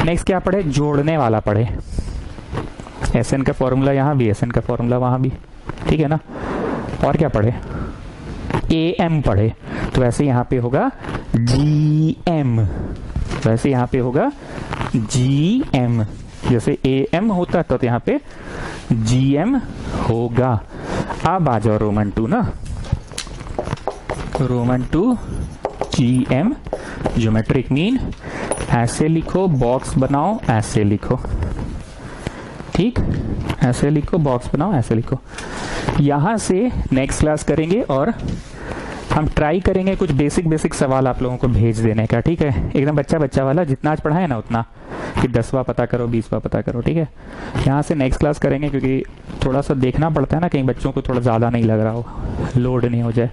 नेक्स्ट क्या पढ़े? जोड़ने वाला पढ़े। SN का फॉर्मूला यहाँ भी, SN का फॉर्मूला वहां भी, ठीक है ना। और क्या पढ़े? AM पढ़े। तो वैसे यहाँ पे होगा GM, वैसे यहाँ पे होगा GM। जैसे AM होता तो यहाँ पे GM होगा। अब आ जाओ रोमन 2 ना, रोमन 2 GM ज्योमेट्रिक मीन। ऐसे लिखो, बॉक्स बनाओ, ऐसे लिखो, ठीक, ऐसे लिखो, बॉक्स बनाओ, ऐसे लिखो। यहां से नेक्स्ट क्लास करेंगे और हम ट्राई करेंगे कुछ बेसिक सवाल आप लोगों को भेज देने का, ठीक है, एकदम बच्चा वाला, जितना आज पढ़ा है ना उतना, कि 10वां पता करो 20वां पता करो, ठीक है। यहाँ से नेक्स्ट क्लास करेंगे, क्योंकि थोड़ा सा देखना पड़ता है ना, कहीं बच्चों को थोड़ा ज़्यादा नहीं लग रहा हो, लोड नहीं हो जाए,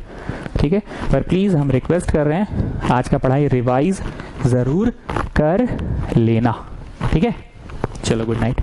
ठीक है। पर प्लीज़ हम रिक्वेस्ट कर रहे हैं आज का पढ़ाई रिवाइज ज़रूर कर लेना, ठीक है। चलो गुड नाइट।